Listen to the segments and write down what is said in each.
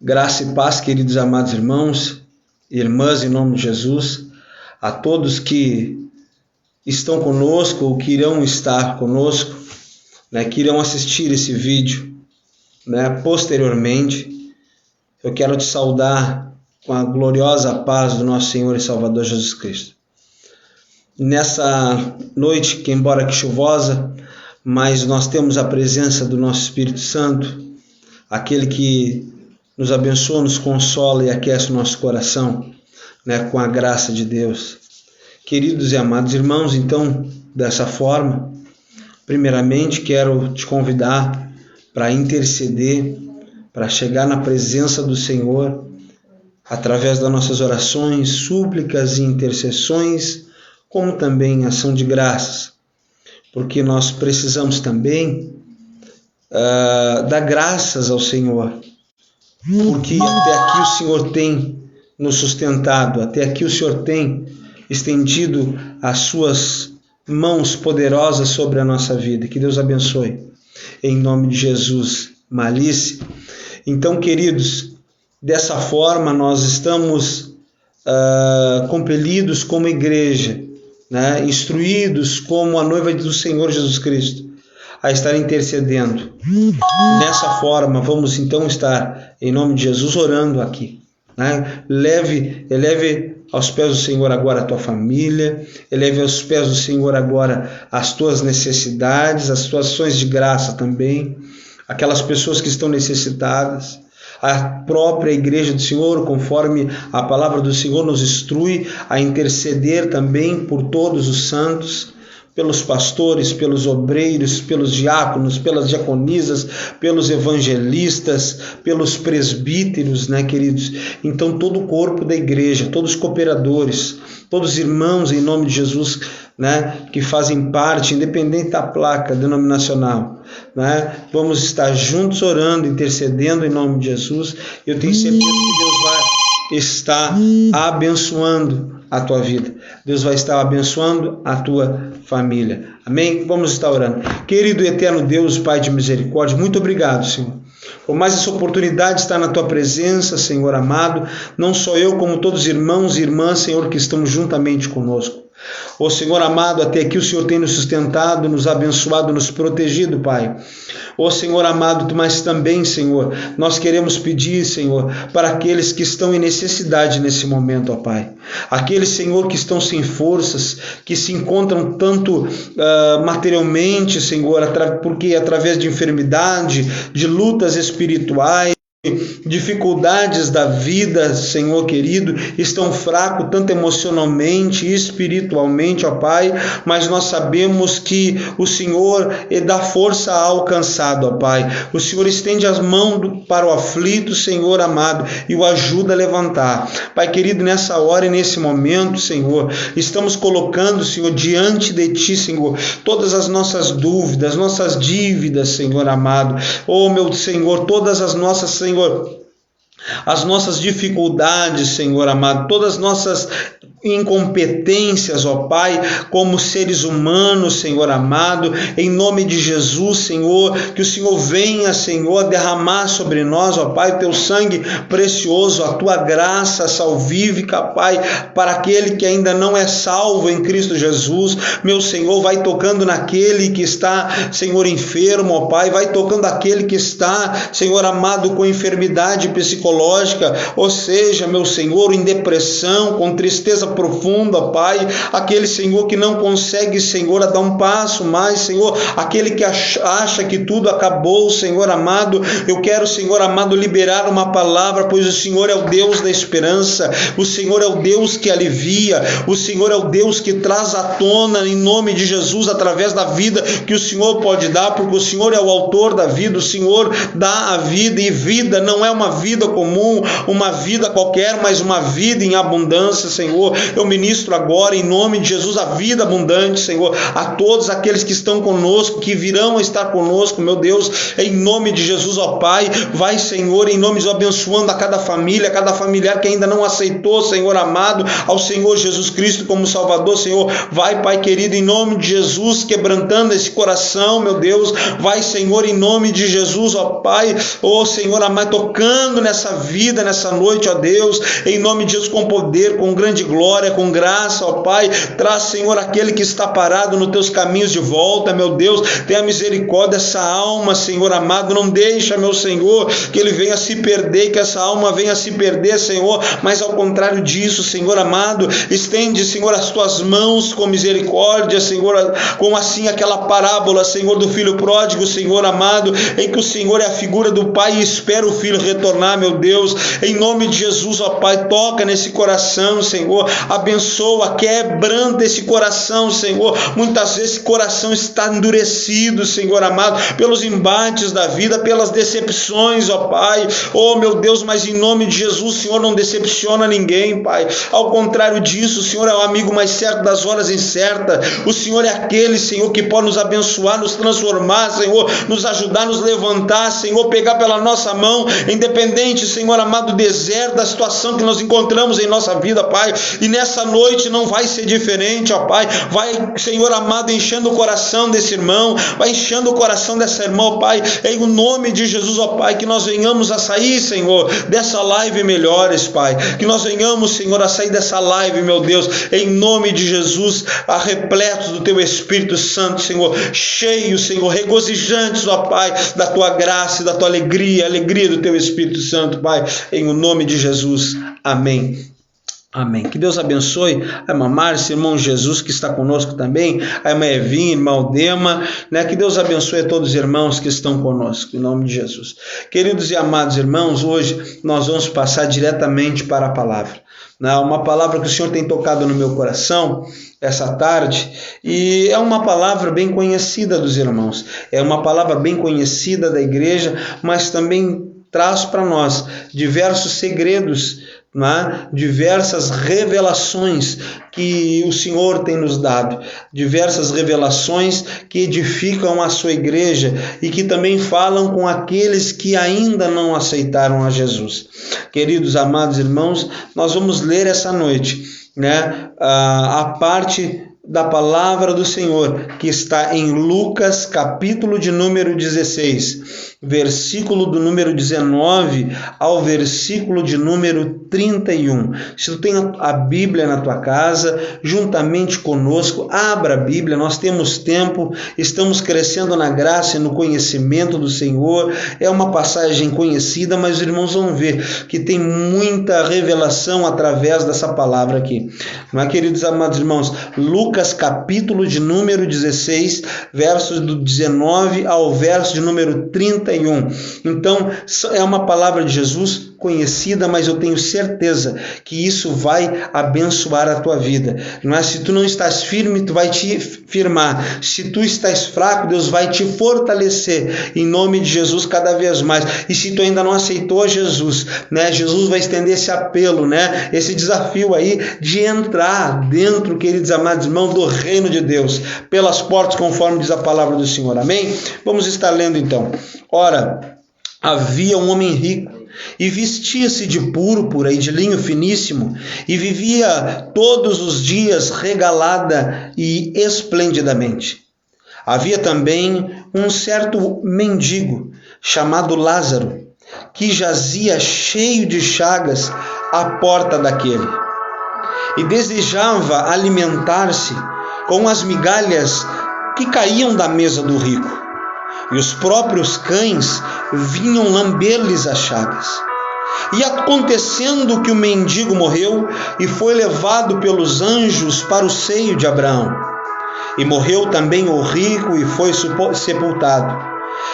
Graça e paz, queridos amados irmãos e irmãs, em nome de Jesus, a todos que estão conosco ou que irão estar conosco, que irão assistir esse vídeo, posteriormente. Eu quero te saudar com a gloriosa paz do nosso Senhor e Salvador Jesus Cristo. Nessa noite, que embora que chuvosa, mas nós temos a presença do nosso Espírito Santo, aquele que nos abençoa, nos consola e aquece o nosso coração, com a graça de Deus. Queridos e amados irmãos, então, dessa forma, primeiramente quero te convidar para interceder, para chegar na presença do Senhor, através das nossas orações, súplicas e intercessões, como também ação de graças, porque nós precisamos também dar graças ao Senhor, porque até aqui o Senhor tem nos sustentado, até aqui o Senhor tem estendido as suas mãos poderosas sobre a nossa vida. Que Deus abençoe, em nome de Jesus. Malícia. Então, queridos, dessa forma nós estamos compelidos como igreja, instruídos como a noiva do Senhor Jesus Cristo, a estar intercedendo. Dessa forma, vamos então estar, em nome de Jesus, orando aqui. Eleve aos pés do Senhor agora a tua família, eleve aos pés do Senhor agora as tuas necessidades, as tuas ações de graça também, aquelas pessoas que estão necessitadas, a própria igreja do Senhor, conforme a palavra do Senhor nos instrui a interceder também por todos os santos, pelos pastores, pelos obreiros, pelos diáconos, pelas diaconisas, pelos evangelistas, pelos presbíteros, queridos? Então todo o corpo da igreja, todos os cooperadores, todos os irmãos em nome de Jesus, que fazem parte, independente da placa denominacional, vamos estar juntos orando, intercedendo em nome de Jesus. Eu tenho certeza que Deus vai estar abençoando a tua vida. Deus vai estar abençoando a tua família. Amém? Vamos estar orando. Querido e eterno Deus, Pai de misericórdia, muito obrigado, Senhor, por mais essa oportunidade de estar na tua presença, Senhor amado. Não só eu, como todos os irmãos e irmãs, Senhor, que estamos juntamente conosco. Ó Senhor amado, até aqui o Senhor tem nos sustentado, nos abençoado, nos protegido, Pai. Ó Senhor amado, mas também, Senhor, nós queremos pedir, Senhor, para aqueles que estão em necessidade nesse momento, ó Pai. Aqueles, Senhor, que estão sem forças, que se encontram tanto materialmente, Senhor, porque através de enfermidade, de lutas espirituais, dificuldades da vida, Senhor querido, estão fracos tanto emocionalmente e espiritualmente, ó Pai, mas nós sabemos que o Senhor dá força ao cansado, ó Pai. O Senhor estende as mãos para o aflito, Senhor amado, e o ajuda a levantar. Pai querido, nessa hora e nesse momento, Senhor, estamos colocando, Senhor, diante de Ti, Senhor, todas as nossas dúvidas, nossas dívidas, Senhor amado. Oh, meu Senhor, todas as nossas, Senhor, as nossas dificuldades, Senhor amado, todas as nossas incompetências, ó Pai, como seres humanos, Senhor amado, em nome de Jesus, Senhor, que o Senhor venha, Senhor, derramar sobre nós, ó Pai, o teu sangue precioso, a tua graça salvífica, Pai, para aquele que ainda não é salvo em Cristo Jesus. Meu Senhor, vai tocando naquele que está, Senhor, enfermo, ó Pai, vai tocando aquele que está, Senhor amado, com enfermidade psicológica, ou seja, meu Senhor, em depressão, com tristeza profunda, Pai, aquele, Senhor, que não consegue, Senhor, a dar um passo mais, Senhor, aquele que acha que tudo acabou, Senhor amado. Eu quero, Senhor amado, liberar uma palavra, pois o Senhor é o Deus da esperança, o Senhor é o Deus que alivia, o Senhor é o Deus que traz à tona, em nome de Jesus, através da vida que o Senhor pode dar, porque o Senhor é o autor da vida, o Senhor dá a vida, e vida não é uma vida comum, uma vida qualquer, mas uma vida em abundância, Senhor. Eu ministro agora, em nome de Jesus, a vida abundante, Senhor, a todos aqueles que estão conosco, que virão a estar conosco, meu Deus, em nome de Jesus, ó Pai. Vai, Senhor, em nome de Jesus, abençoando a cada família, cada familiar que ainda não aceitou, Senhor amado, ao Senhor Jesus Cristo como Salvador, Senhor. Vai, Pai querido, em nome de Jesus, quebrantando esse coração, meu Deus. Vai, Senhor, em nome de Jesus, ó Pai, ó Senhor amado, tocando nessa vida, nessa noite, ó Deus, em nome de Jesus, com poder, com grande glória, com graça, ó Pai. Traz, Senhor, aquele que está parado nos teus caminhos de volta, meu Deus. Tenha misericórdia dessa alma, Senhor amado. Não deixa, meu Senhor, que ele venha se perder, que essa alma venha se perder, Senhor, mas ao contrário disso, Senhor amado, estende, Senhor, as tuas mãos com misericórdia, Senhor, como assim aquela parábola, Senhor, do filho pródigo, Senhor amado, em que o Senhor é a figura do pai e espera o filho retornar, meu Deus. Em nome de Jesus, ó Pai, toca nesse coração, Senhor, abençoa, quebrando esse coração, Senhor. Muitas vezes esse coração está endurecido, Senhor amado, pelos embates da vida, pelas decepções, ó Pai. Oh, meu Deus, mas em nome de Jesus, o Senhor não decepciona ninguém, Pai. Ao contrário disso, o Senhor é o amigo mais certo das horas incertas. O Senhor é aquele, Senhor, que pode nos abençoar, nos transformar, Senhor, nos ajudar, nos levantar, Senhor, pegar pela nossa mão, independente, Senhor amado, do deserto, da situação que nós encontramos em nossa vida, Pai. E nessa noite não vai ser diferente, ó Pai. Vai, Senhor amado, enchendo o coração desse irmão, vai enchendo o coração dessa irmã, ó Pai, em nome de Jesus, ó Pai, que nós venhamos a sair, Senhor, dessa live melhores, Pai. Que nós venhamos, Senhor, a sair dessa live, meu Deus, em nome de Jesus, repletos do Teu Espírito Santo, Senhor, cheios, Senhor, regozijantes, ó Pai, da Tua graça e da Tua alegria, alegria do Teu Espírito Santo, Pai, em o nome de Jesus. Amém. Amém. Que Deus abençoe a irmã Márcia, irmão Jesus, que está conosco também, a irmã Evinha, irmão Aldema, né? Que Deus abençoe a todos os irmãos que estão conosco, em nome de Jesus. Queridos e amados irmãos, hoje nós vamos passar diretamente para a palavra. Uma palavra que o Senhor tem tocado no meu coração essa tarde, e é uma palavra bem conhecida dos irmãos, é uma palavra bem conhecida da igreja, mas também traz para nós diversos segredos, diversas revelações que o Senhor tem nos dado, diversas revelações que edificam a sua igreja e que também falam com aqueles que ainda não aceitaram a Jesus. Queridos, amados irmãos, nós vamos ler essa noite, a parte da palavra do Senhor, que está em Lucas, capítulo de número 16, versículo do número 19 ao versículo de número 31. Se tu tem a Bíblia na tua casa, juntamente conosco, abra a Bíblia, nós temos tempo, estamos crescendo na graça e no conhecimento do Senhor. É uma passagem conhecida, mas os irmãos vão ver que tem muita revelação através dessa palavra aqui. Não é, queridos amados irmãos? Lucas capítulo de número 16, versos do 19 ao verso de número 31. Então, é uma palavra de Jesus conhecida, mas eu tenho certeza que isso vai abençoar a tua vida. Não é? Se tu não estás firme, tu vai te firmar. Se tu estás fraco, Deus vai te fortalecer em nome de Jesus cada vez mais. E se tu ainda não aceitou Jesus, Jesus vai estender esse apelo, esse desafio aí de entrar dentro, queridos amados irmãos, do reino de Deus, pelas portas, conforme diz a palavra do Senhor. Amém? Vamos estar lendo então. Ora, havia um homem rico e vestia-se de púrpura e de linho finíssimo e vivia todos os dias regalada e esplendidamente. Havia também um certo mendigo chamado Lázaro, que jazia cheio de chagas à porta daquele e desejava alimentar-se com as migalhas que caíam da mesa do rico. E os próprios cães vinham lamber-lhes as chagas. E acontecendo que o mendigo morreu e foi levado pelos anjos para o seio de Abraão. E morreu também o rico e foi sepultado.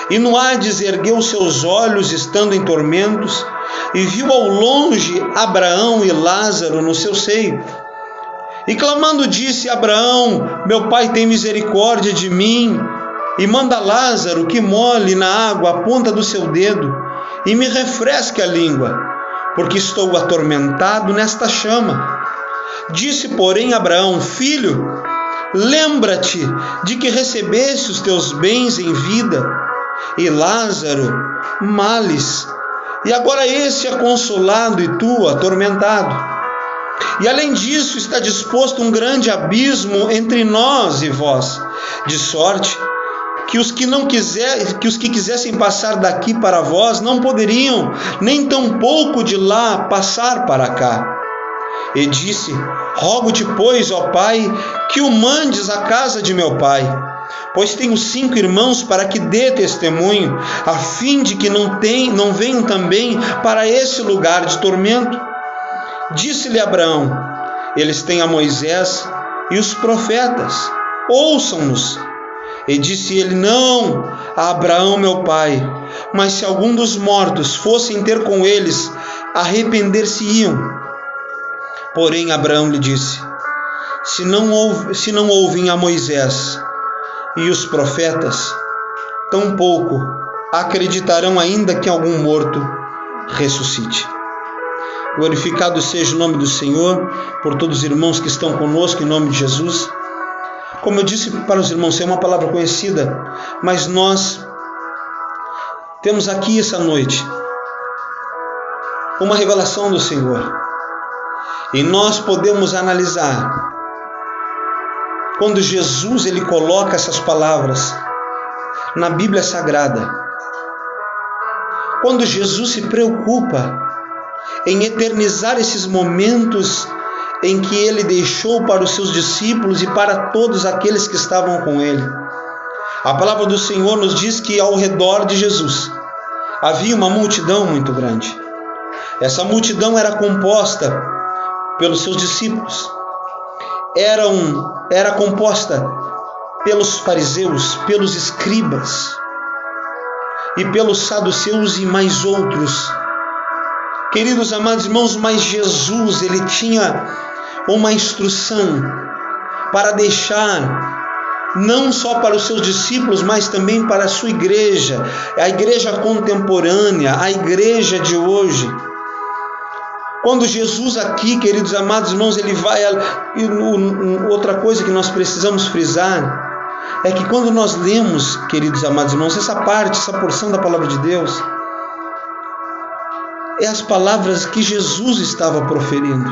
E no Hades ergueu seus olhos, estando em tormentos, e viu ao longe Abraão e Lázaro no seu seio. E clamando disse: Abraão, meu pai, tem misericórdia de mim, e manda Lázaro que molhe na água a ponta do seu dedo e me refresque a língua, porque estou atormentado nesta chama. Disse, porém, Abraão: filho, lembra-te de que recebeste os teus bens em vida, e Lázaro males, e agora esse é consolado e tu atormentado. E além disso está disposto um grande abismo entre nós e vós, de sorte que os que quisessem passar daqui para vós não poderiam, nem tampouco de lá passar para cá. E disse: rogo-te, pois, ó Pai, que o mandes à casa de meu pai, pois tenho 5 irmãos, para que dê testemunho, a fim de que não venham também para esse lugar de tormento. Disse-lhe Abraão: eles têm a Moisés e os profetas, ouçam-nos. E disse ele: não a Abraão meu pai, mas se algum dos mortos fossem ter com eles, arrepender-se-iam. Porém Abraão lhe disse: se não ouvem a Moisés e os profetas, tampouco acreditarão ainda que algum morto ressuscite. Glorificado seja o nome do Senhor por todos os irmãos que estão conosco, em nome de Jesus. Como eu disse para os irmãos, é uma palavra conhecida, mas nós temos aqui essa noite uma revelação do Senhor. E nós podemos analisar quando Jesus ele coloca essas palavras na Bíblia Sagrada. Quando Jesus se preocupa em eternizar esses momentos em que ele deixou para os seus discípulos e para todos aqueles que estavam com ele. A palavra do Senhor nos diz que ao redor de Jesus havia uma multidão muito grande. Essa multidão era composta pelos seus discípulos, era composta pelos fariseus, pelos escribas e pelos saduceus e mais outros. Queridos amados irmãos, mas Jesus ele tinha uma instrução para deixar não só para os seus discípulos, mas também para a sua igreja, a igreja contemporânea, a igreja de hoje. Quando Jesus aqui, queridos amados irmãos, ele vai... Outra coisa que nós precisamos frisar é que quando nós lemos, queridos amados irmãos, essa porção da palavra de Deus, é as palavras que Jesus estava proferindo.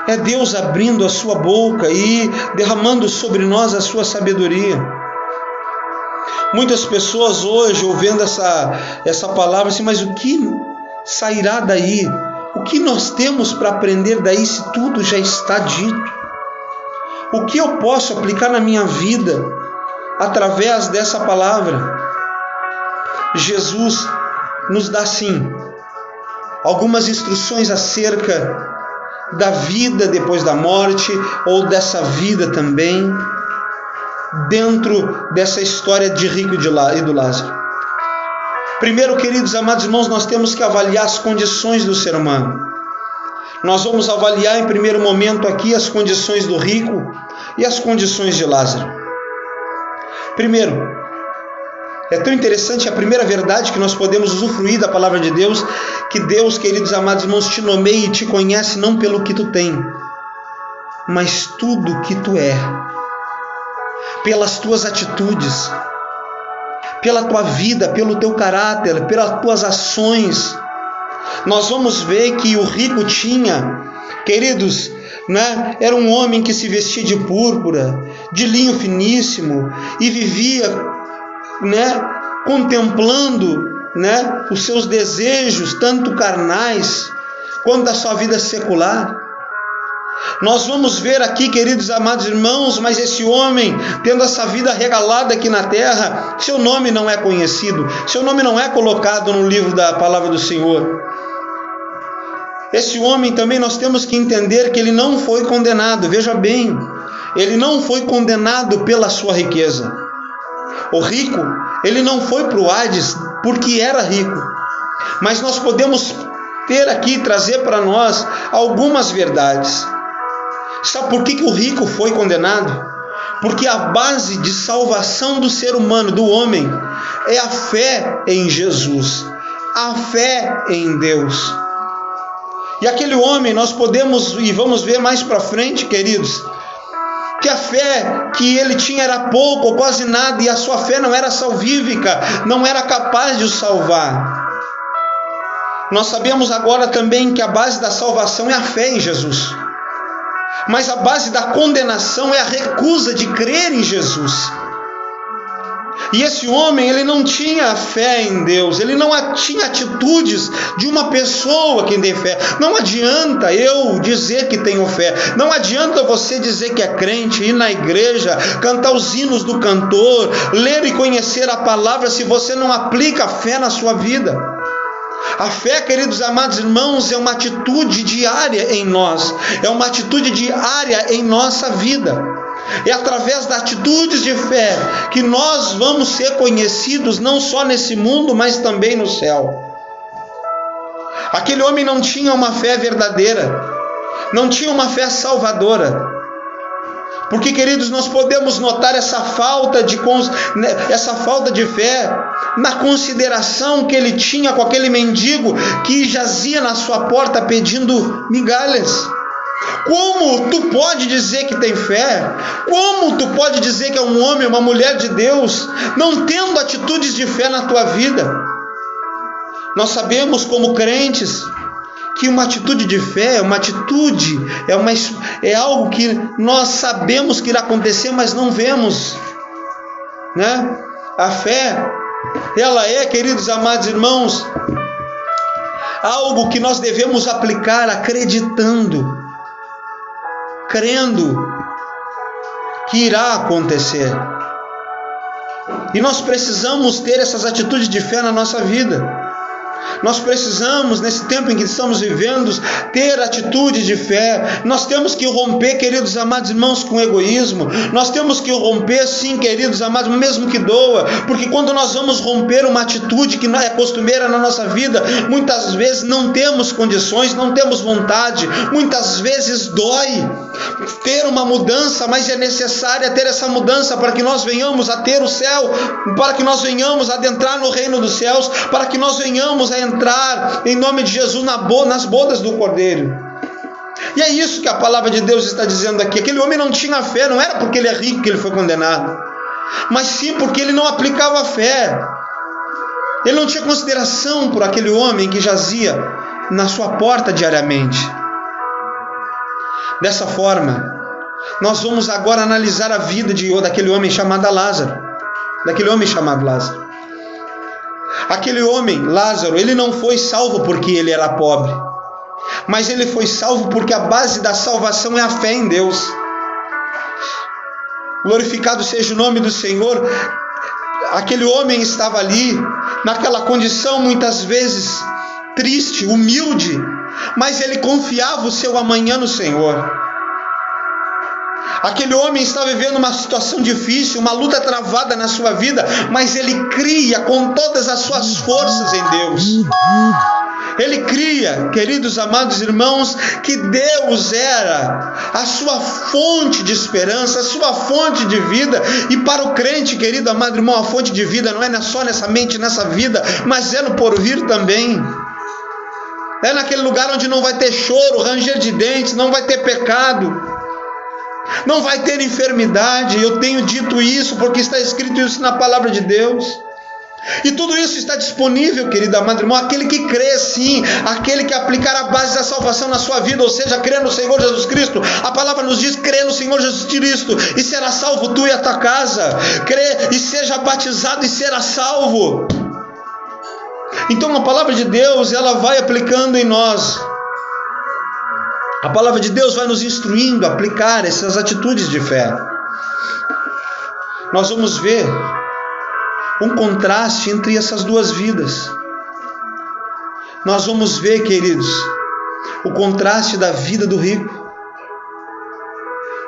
É Deus abrindo a sua boca e derramando sobre nós a sua sabedoria. Muitas pessoas hoje, ouvindo essa palavra, assim, mas o que sairá daí? O que nós temos para aprender daí se tudo já está dito? O que eu posso aplicar na minha vida através dessa palavra? Jesus nos dá sim algumas instruções acerca da vida depois da morte, ou dessa vida também, dentro dessa história de rico e do Lázaro. Primeiro, queridos amados irmãos, nós temos que avaliar as condições do ser humano. Nós vamos avaliar em primeiro momento aqui as condições do rico e as condições de Lázaro. Primeiro, é tão interessante a primeira verdade que nós podemos usufruir da palavra de Deus, que Deus, queridos amados irmãos, te nomeia e te conhece não pelo que tu tem, mas tudo que tu é, pelas tuas atitudes, pela tua vida, pelo teu caráter, pelas tuas ações. Nós vamos ver que o rico tinha, queridos, era um homem que se vestia de púrpura, de linho finíssimo, e vivia contemplando os seus desejos, tanto carnais quanto da sua vida secular. Nós vamos ver aqui, queridos amados irmãos, mas esse homem, tendo essa vida regalada aqui na terra, seu nome não é conhecido, seu nome não é colocado no livro da palavra do Senhor. Esse homem também nós temos que entender que ele não foi condenado, veja bem, ele não foi condenado pela sua riqueza. O rico, ele não foi para o Hades porque era rico, mas nós podemos ter aqui, trazer para nós algumas verdades. Sabe por que o rico foi condenado? Porque a base de salvação do ser humano, do homem, é a fé em Jesus, a fé em Deus. E aquele homem, nós podemos, e vamos ver mais para frente, queridos, que a fé que ele tinha era pouco ou quase nada, e a sua fé não era salvífica, não era capaz de o salvar. Nós sabemos agora também que a base da salvação é a fé em Jesus, mas a base da condenação é a recusa de crer em Jesus. E esse homem, ele não tinha fé em Deus, ele não tinha atitudes de uma pessoa que tem fé. Não adianta eu dizer que tenho fé, não adianta você dizer que é crente, ir na igreja, cantar os hinos do cantor, ler e conhecer a palavra, se você não aplica a fé na sua vida. A fé, queridos amados irmãos, é uma atitude diária em nós, é uma atitude diária em nossa vida. É através das atitudes de fé que nós vamos ser conhecidos não só nesse mundo, mas também no céu. Aquele homem não tinha uma fé verdadeira, não tinha uma fé salvadora. Porque, queridos, nós podemos notar essa falta de fé na consideração que ele tinha com aquele mendigo que jazia na sua porta pedindo migalhas. Como tu pode dizer que tem fé? Como tu pode dizer que é um homem, uma mulher de Deus, não tendo atitudes de fé na tua vida? Nós sabemos como crentes que uma atitude de fé é algo que nós sabemos que irá acontecer, mas não vemos, né? A fé, ela é, queridos amados irmãos, algo que nós devemos aplicar acreditando, crendo que irá acontecer. E nós precisamos ter essas atitudes de fé na nossa vida. Nós precisamos, nesse tempo em que estamos vivendo, ter atitude de fé. Nós temos que romper, queridos amados irmãos, com o egoísmo. Nós temos que romper, sim, queridos amados, mesmo que doa, porque quando nós vamos romper uma atitude que não é costumeira na nossa vida, muitas vezes não temos condições, não temos vontade, muitas vezes dói ter uma mudança, mas é necessária ter essa mudança para que nós venhamos a ter o céu, para que nós venhamos a adentrar no reino dos céus, para que nós venhamos a entrar em nome de Jesus nas bodas do Cordeiro. E é isso que a palavra de Deus está dizendo aqui. Aquele homem não tinha fé, não era porque ele é rico que ele foi condenado, mas sim porque ele não aplicava a fé. Ele não tinha consideração por aquele homem que jazia na sua porta diariamente. Dessa forma, nós vamos agora analisar a vida daquele homem chamado Lázaro. Aquele homem, Lázaro, ele não foi salvo porque ele era pobre, mas ele foi salvo porque a base da salvação é a fé em Deus. Glorificado seja o nome do Senhor. Aquele homem estava ali, naquela condição muitas vezes triste, humilde, mas ele confiava o seu amanhã no Senhor. Aquele homem está vivendo uma situação difícil, uma luta travada na sua vida, mas ele cria com todas as suas forças em Deus. Ele cria, queridos amados irmãos, que Deus era a sua fonte de esperança, a sua fonte de vida. E para o crente, querido amado irmão, a fonte de vida não é só nessa mente, nessa vida, mas é no porvir também. É naquele lugar onde não vai ter choro, ranger de dentes, não vai ter pecado, não vai ter enfermidade. Eu tenho dito isso porque está escrito isso na palavra de Deus. E tudo isso está disponível, querido amado irmão, aquele que crê sim, aquele que aplicar a base da salvação na sua vida, ou seja, crê no Senhor Jesus Cristo. A palavra nos diz: crê no Senhor Jesus Cristo e será salvo tu e a tua casa. Crê e seja batizado e será salvo. Então a palavra de Deus, ela vai aplicando em nós. A palavra de Deus vai nos instruindo a aplicar essas atitudes de fé. Nós vamos ver um contraste entre essas duas vidas. Nós vamos ver, queridos, o contraste da vida do rico.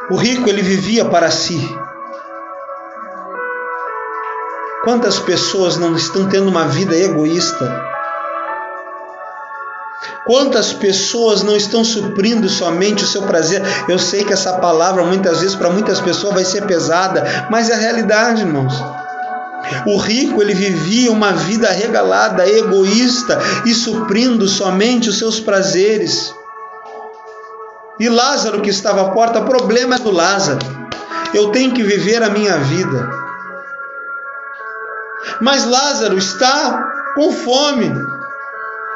O rico, ele vivia para si. Quantas pessoas não estão tendo uma vida egoísta? Quantas pessoas não estão suprindo somente o seu prazer? Eu sei que essa palavra muitas vezes para muitas pessoas vai ser pesada, mas é a realidade, irmãos. O rico, ele vivia uma vida regalada, egoísta e suprindo somente os seus prazeres. E Lázaro que estava à porta, o problema é do Lázaro. Eu tenho que viver a minha vida. Mas Lázaro está com fome.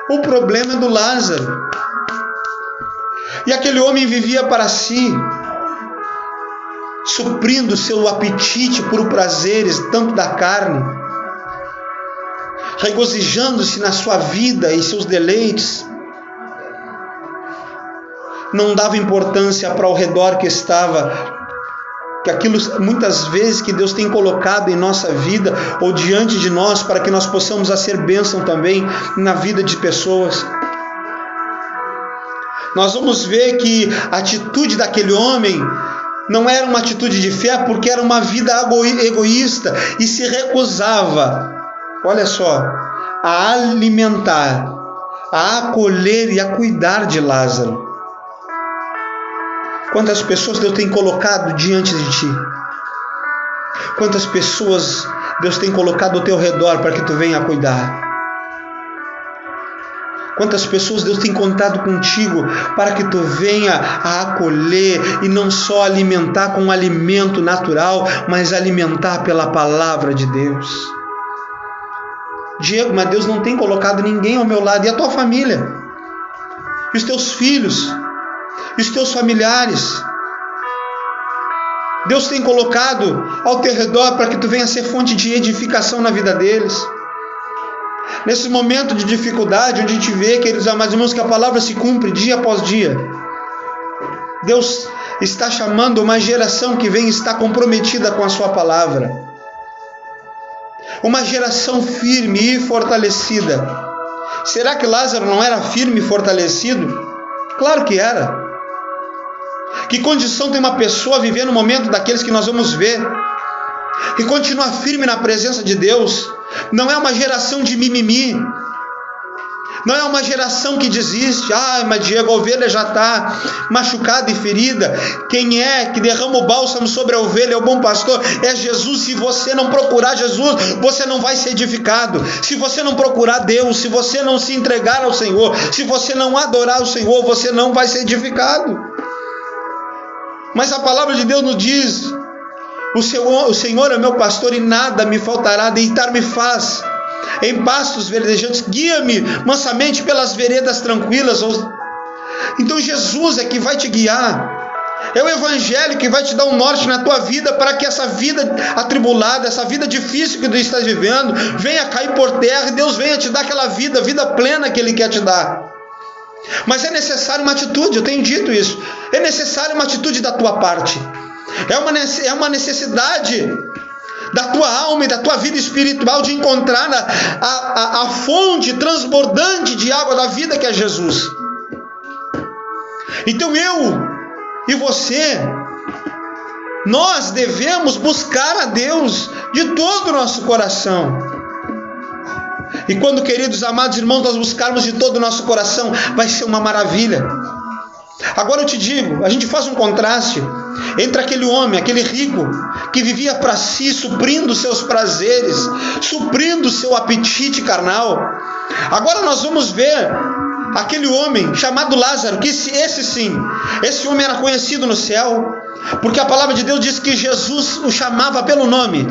O problema é do Lázaro. E aquele homem vivia para si, suprindo seu apetite por prazeres, tanto da carne, regozijando-se na sua vida e seus deleites. Não dava importância para o redor que estava, que aquilo muitas vezes que Deus tem colocado em nossa vida ou diante de nós para que nós possamos ser bênção também na vida de pessoas. Nós vamos ver que a atitude daquele homem não era uma atitude de fé, porque era uma vida egoísta e se recusava, olha só, a alimentar, a acolher e a cuidar de Lázaro. Quantas pessoas Deus tem colocado diante de ti? Quantas pessoas Deus tem colocado ao teu redor para que tu venha a cuidar? Quantas pessoas Deus tem contado contigo para que tu venha a acolher e não só alimentar com um alimento natural, mas alimentar pela palavra de Deus? Diego, mas Deus não tem colocado ninguém ao meu lado. E a tua família? E os teus filhos? E os teus familiares? Deus tem colocado ao teu redor para que tu venha ser fonte de edificação na vida deles. Nesse momento de dificuldade, onde a gente vê, queridos amados irmãos, que a palavra se cumpre dia após dia, Deus está chamando uma geração que vem estar comprometida com a sua palavra, uma geração firme e fortalecida. Será que Lázaro não era firme e fortalecido? Claro que era. Que condição tem uma pessoa viver no momento daqueles que nós vamos ver e continuar firme na presença de Deus? Não é uma geração de mimimi, não é uma geração que desiste. Mas Diego, a ovelha já está machucada e ferida. Quem é que derrama o bálsamo sobre a ovelha? É o bom pastor, é Jesus. Se você não procurar Jesus, você não vai ser edificado. Se você não procurar Deus, se você não se entregar ao Senhor, se você não adorar o Senhor, você não vai ser edificado. Mas a palavra de Deus nos diz: o Senhor é meu pastor e nada me faltará. Deitar-me faz em pastos verdejantes, guia-me mansamente pelas veredas tranquilas. Então Jesus é que vai te guiar. É o Evangelho que vai te dar um norte na tua vida, para que essa vida atribulada, essa vida difícil que tu estás vivendo, venha cair por terra e Deus venha te dar aquela vida plena que Ele quer te dar. Mas é necessário uma atitude, eu tenho dito isso. É necessário uma atitude da tua parte. É uma necessidade da tua alma e da tua vida espiritual de encontrar a fonte transbordante de água da vida, que é Jesus. Então eu e você, nós devemos buscar a Deus de todo o nosso coração. E quando, queridos amados irmãos, nós buscarmos de todo o nosso coração, vai ser uma maravilha. Agora eu te digo, a gente faz um contraste entre aquele homem, aquele rico, que vivia para si, suprindo seus prazeres, suprindo seu apetite carnal. Agora nós vamos ver aquele homem chamado Lázaro, que esse homem era conhecido no céu, porque a palavra de Deus diz que Jesus o chamava pelo nome.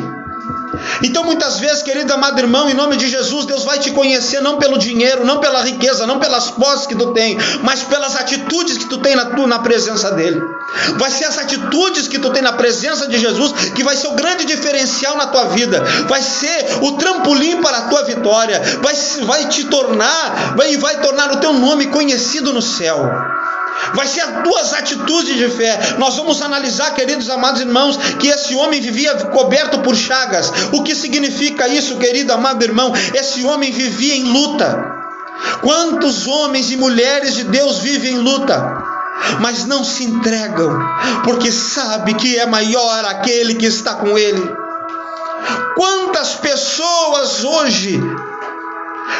Então muitas vezes, querido amado irmão, em nome de Jesus, Deus vai te conhecer não pelo dinheiro, não pela riqueza, não pelas posses que tu tem, mas pelas atitudes que tu tem na presença dele. Vai ser as atitudes que tu tem na presença de Jesus que vai ser o grande diferencial na tua vida, vai ser o trampolim para a tua vitória, vai tornar o teu nome conhecido no céu. Vai ser as tuas atitudes de fé. Nós vamos analisar, queridos amados irmãos, que esse homem vivia coberto por chagas. O que significa isso, querido amado irmão? Esse homem vivia em luta. Quantos homens e mulheres de Deus vivem em luta, mas não se entregam, porque sabe que é maior aquele que está com ele? Quantas pessoas hoje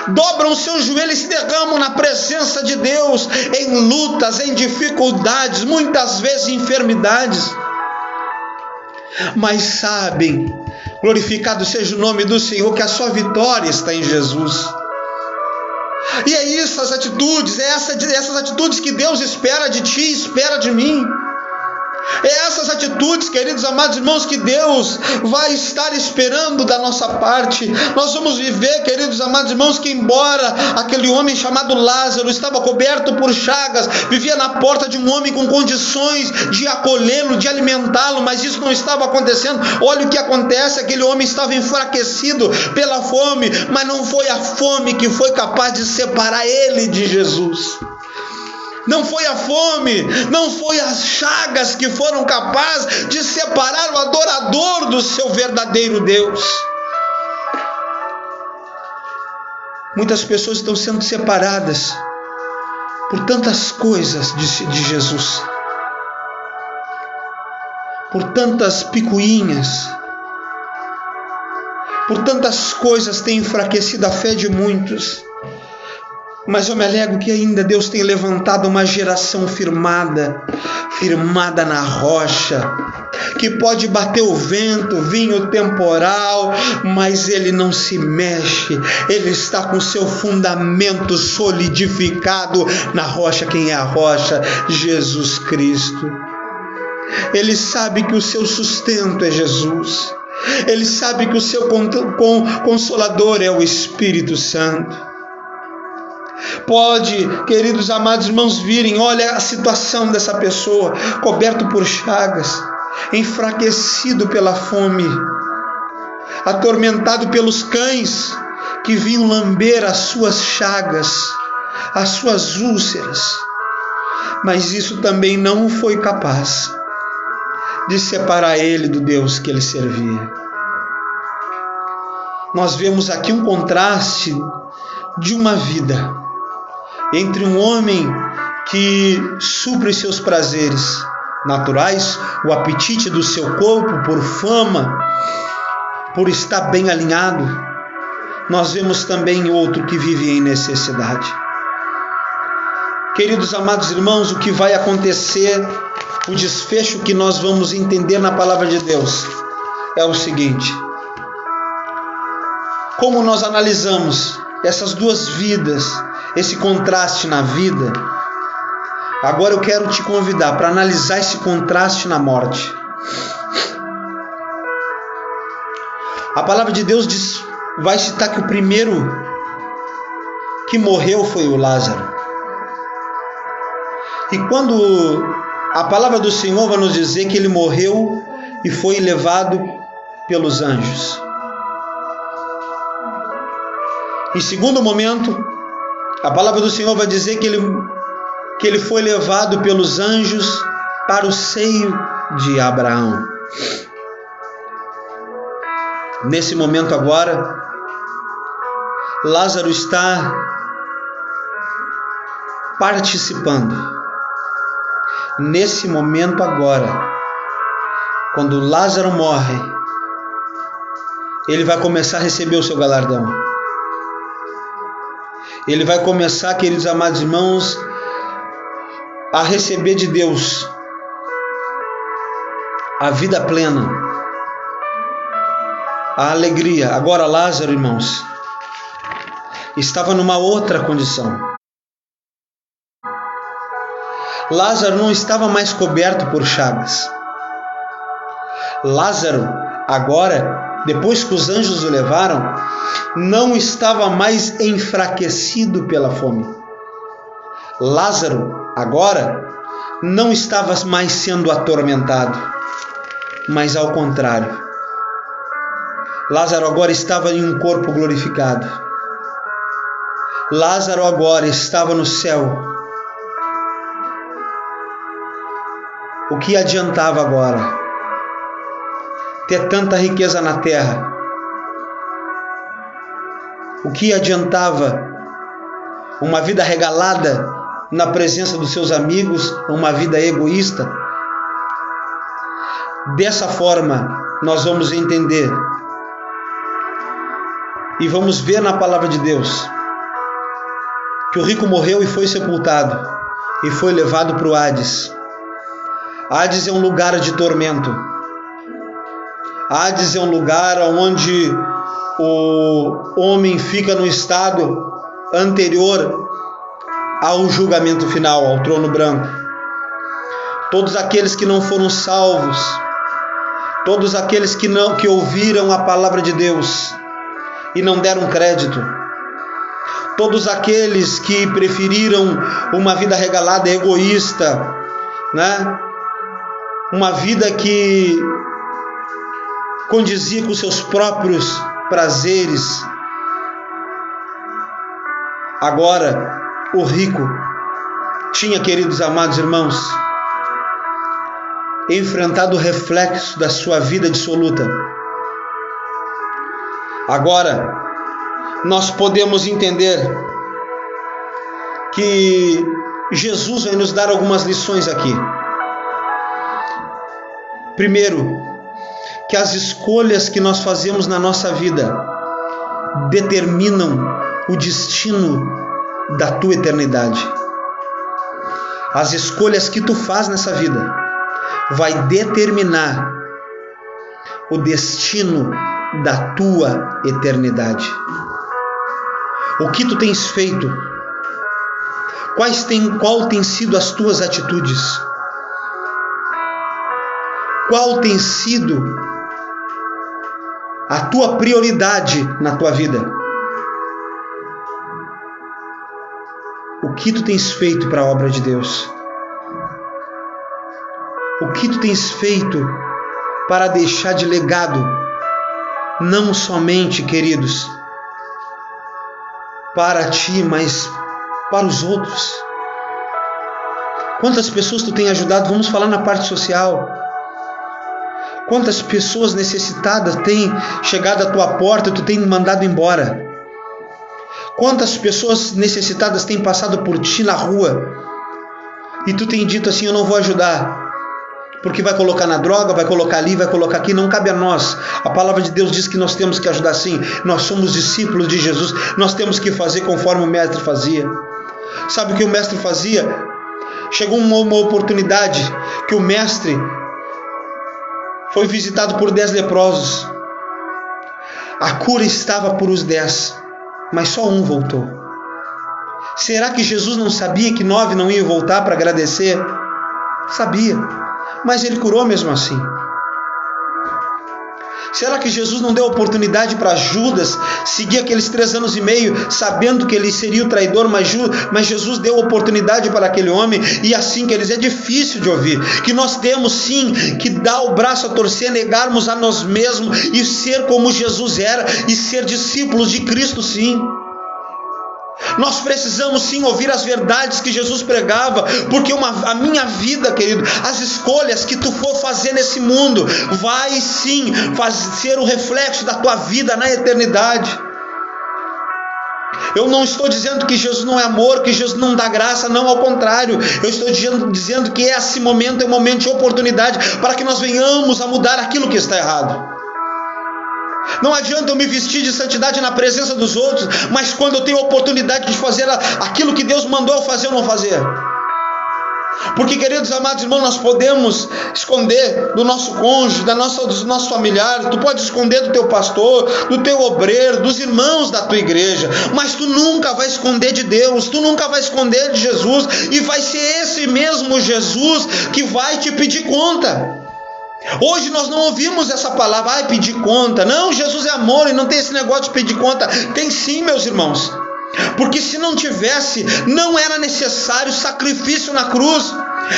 dobram seus joelhos e se derramam na presença de Deus em lutas, em dificuldades, muitas vezes enfermidades, mas sabem, glorificado seja o nome do Senhor, que a sua vitória está em Jesus. E é isso, as atitudes, essas atitudes que Deus espera de ti, espera de mim. É essas atitudes, queridos amados irmãos, que Deus vai estar esperando da nossa parte. Nós vamos viver, queridos amados irmãos, que embora aquele homem chamado Lázaro estava coberto por chagas, vivia na porta de um homem com condições de acolhê-lo, de alimentá-lo, mas isso não estava acontecendo. Olha o que acontece, aquele homem estava enfraquecido pela fome, mas não foi a fome que foi capaz de separar ele de Jesus. Não foi a fome, não foi as chagas que foram capazes de separar o adorador do seu verdadeiro Deus. Muitas pessoas estão sendo separadas por tantas coisas de Jesus, por tantas picuinhas, por tantas coisas tem enfraquecido a fé de muitos. Mas eu me alegro que ainda Deus tem levantado uma geração firmada na rocha, que pode bater o vento, vir o temporal, mas ele não se mexe, ele está com seu fundamento solidificado na rocha. Quem é a rocha? Jesus Cristo. Ele sabe que o seu sustento é Jesus, ele sabe que o seu consolador é o Espírito Santo. Pode, queridos amados irmãos, virem, olha a situação dessa pessoa, coberto por chagas, enfraquecido pela fome, atormentado pelos cães que vinham lamber as suas chagas, as suas úlceras, mas isso também não foi capaz de separar ele do Deus que ele servia. Nós vemos aqui um contraste de uma vida entre um homem que supre seus prazeres naturais, o apetite do seu corpo por fama, por estar bem alinhado. Nós vemos também outro que vive em necessidade. Queridos amados irmãos, o que vai acontecer, o desfecho que nós vamos entender na palavra de Deus é o seguinte: como nós analisamos essas duas vidas, esse contraste na vida, agora eu quero te convidar para analisar esse contraste na morte. A palavra de Deus vai citar que o primeiro que morreu foi o Lázaro. E quando a palavra do Senhor vai nos dizer que ele morreu e foi levado pelos anjos. Em segundo momento, a palavra do Senhor vai dizer que ele foi levado pelos anjos para o seio de Abraão. Nesse momento agora, Lázaro está participando. Nesse momento agora, quando Lázaro morre, ele vai começar a receber o seu galardão. Ele vai começar, queridos amados irmãos, a receber de Deus a vida plena, a alegria. Agora Lázaro, irmãos, estava numa outra condição. Lázaro não estava mais coberto por chagas. Lázaro, agora, depois que os anjos o levaram, não estava mais enfraquecido pela fome. Lázaro, agora, não estava mais sendo atormentado, mas ao contrário. Lázaro agora estava em um corpo glorificado. Lázaro agora estava no céu. O que adiantava agora ter tanta riqueza na terra? O que adiantava uma vida regalada na presença dos seus amigos, uma vida egoísta? Dessa forma, nós vamos entender e vamos ver na palavra de Deus que o rico morreu e foi sepultado e foi levado para o Hades. Hades é um lugar de tormento. Hades é um lugar onde o homem fica no estado anterior ao julgamento final, ao trono branco. Todos aqueles que não foram salvos, todos aqueles que ouviram a palavra de Deus e não deram crédito, todos aqueles que preferiram uma vida regalada, egoísta, né? Uma vida que condizia com seus próprios prazeres. Agora, o rico tinha, queridos amados irmãos, enfrentado o reflexo da sua vida dissoluta. Agora, nós podemos entender que Jesus vai nos dar algumas lições aqui. Primeiro, que as escolhas que nós fazemos na nossa vida determinam o destino da tua eternidade. As escolhas que tu faz nessa vida vai determinar o destino da tua eternidade. O que tu tens feito? Qual tem sido as tuas atitudes? Qual tem sido a tua prioridade na tua vida? O que tu tens feito para a obra de Deus? O que tu tens feito para deixar de legado, não somente, queridos, para ti, mas para os outros? Quantas pessoas tu tem ajudado? Vamos falar na parte social. Quantas pessoas necessitadas têm chegado à tua porta e tu tem mandado embora? Quantas pessoas necessitadas têm passado por ti na rua e tu tem dito assim: eu não vou ajudar, porque vai colocar na droga, vai colocar ali, vai colocar aqui. Não cabe a nós. A palavra de Deus diz que nós temos que ajudar sim. Nós somos discípulos de Jesus, nós temos que fazer conforme o mestre fazia. Sabe o que o mestre fazia? Chegou uma oportunidade que o mestre foi visitado por 10 leprosos. A cura estava por os 10, mas só um voltou. Será que Jesus não sabia que 9 não iam voltar para agradecer? Sabia, mas ele curou mesmo assim. Será que Jesus não deu oportunidade para Judas seguir aqueles 3 anos e meio, sabendo que ele seria o traidor, mas Jesus deu oportunidade para aquele homem? E assim, que eles é difícil de ouvir, que nós temos sim que dar o braço a torcer, negarmos a nós mesmos e ser como Jesus era, e ser discípulos de Cristo sim. Nós precisamos sim ouvir as verdades que Jesus pregava, porque a minha vida, querido, as escolhas que tu for fazer nesse mundo, vai sim ser o reflexo da tua vida na eternidade. Eu não estou dizendo que Jesus não é amor, que Jesus não dá graça, não, ao contrário. Eu estou dizendo que esse momento é um momento de oportunidade para que nós venhamos a mudar aquilo que está errado. Não adianta eu me vestir de santidade na presença dos outros, mas quando eu tenho a oportunidade de fazer aquilo que Deus mandou eu fazer, eu não fazer. Porque, queridos amados irmãos, nós podemos esconder do nosso cônjuge, do nosso familiar, tu pode esconder do teu pastor, do teu obreiro, dos irmãos da tua igreja, mas tu nunca vai esconder de Deus, tu nunca vai esconder de Jesus, e vai ser esse mesmo Jesus que vai te pedir conta. Hoje nós não ouvimos essa palavra, pedir conta. Não, Jesus é amor e não tem esse negócio de pedir conta. Tem sim, meus irmãos. Porque se não tivesse, não era necessário sacrifício na cruz.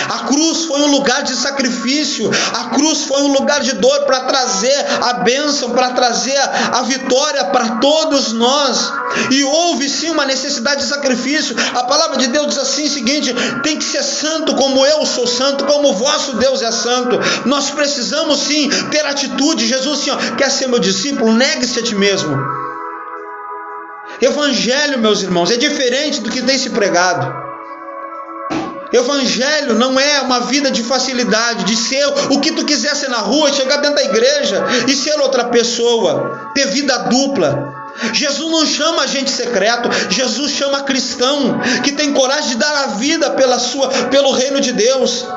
A cruz foi um lugar de sacrifício. A cruz foi um lugar de dor para trazer a bênção, para trazer a vitória para todos nós. E houve sim uma necessidade de sacrifício. A palavra de Deus diz assim o seguinte: tem que ser santo como eu sou santo, como o vosso Deus é santo. Nós precisamos sim ter atitude. Jesus assim, quer ser meu discípulo? Negue-se a ti mesmo. Evangelho, meus irmãos, é diferente do que tem se pregado. Evangelho não é uma vida de facilidade, de ser o que tu quiser ser na rua, chegar dentro da igreja e ser outra pessoa, ter vida dupla. Jesus não chama agente secreto, Jesus chama cristão que tem coragem de dar a vida pelo reino de Deus.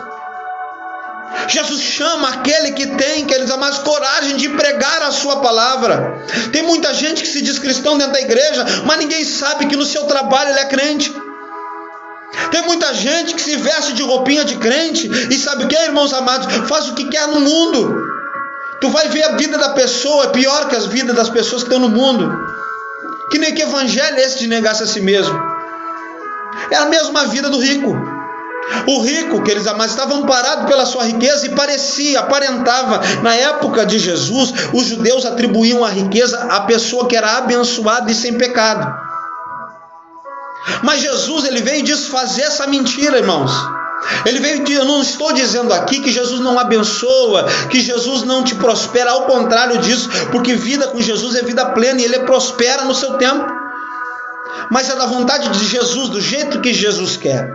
Jesus chama aquele que tem, queridos amados, coragem de pregar a sua palavra. Tem muita gente que se diz cristão dentro da igreja, mas ninguém sabe que no seu trabalho ele é crente. Tem muita gente que se veste de roupinha de crente e sabe o que, irmãos amados? Faz o que quer no mundo. Tu vai ver a vida da pessoa é pior que as vidas das pessoas que estão no mundo. Que nem que evangelho é esse de negar-se a si mesmo? É a mesma vida do rico. O rico, queridos amados, estava amparado pela sua riqueza e aparentava. Na época de Jesus, os judeus atribuíam a riqueza à pessoa que era abençoada e sem pecado. Mas Jesus, ele veio desfazer essa mentira, irmãos. Eu não estou dizendo aqui que Jesus não abençoa, que Jesus não te prospera, ao contrário disso, porque vida com Jesus é vida plena e ele prospera no seu tempo. Mas é da vontade de Jesus, do jeito que Jesus quer.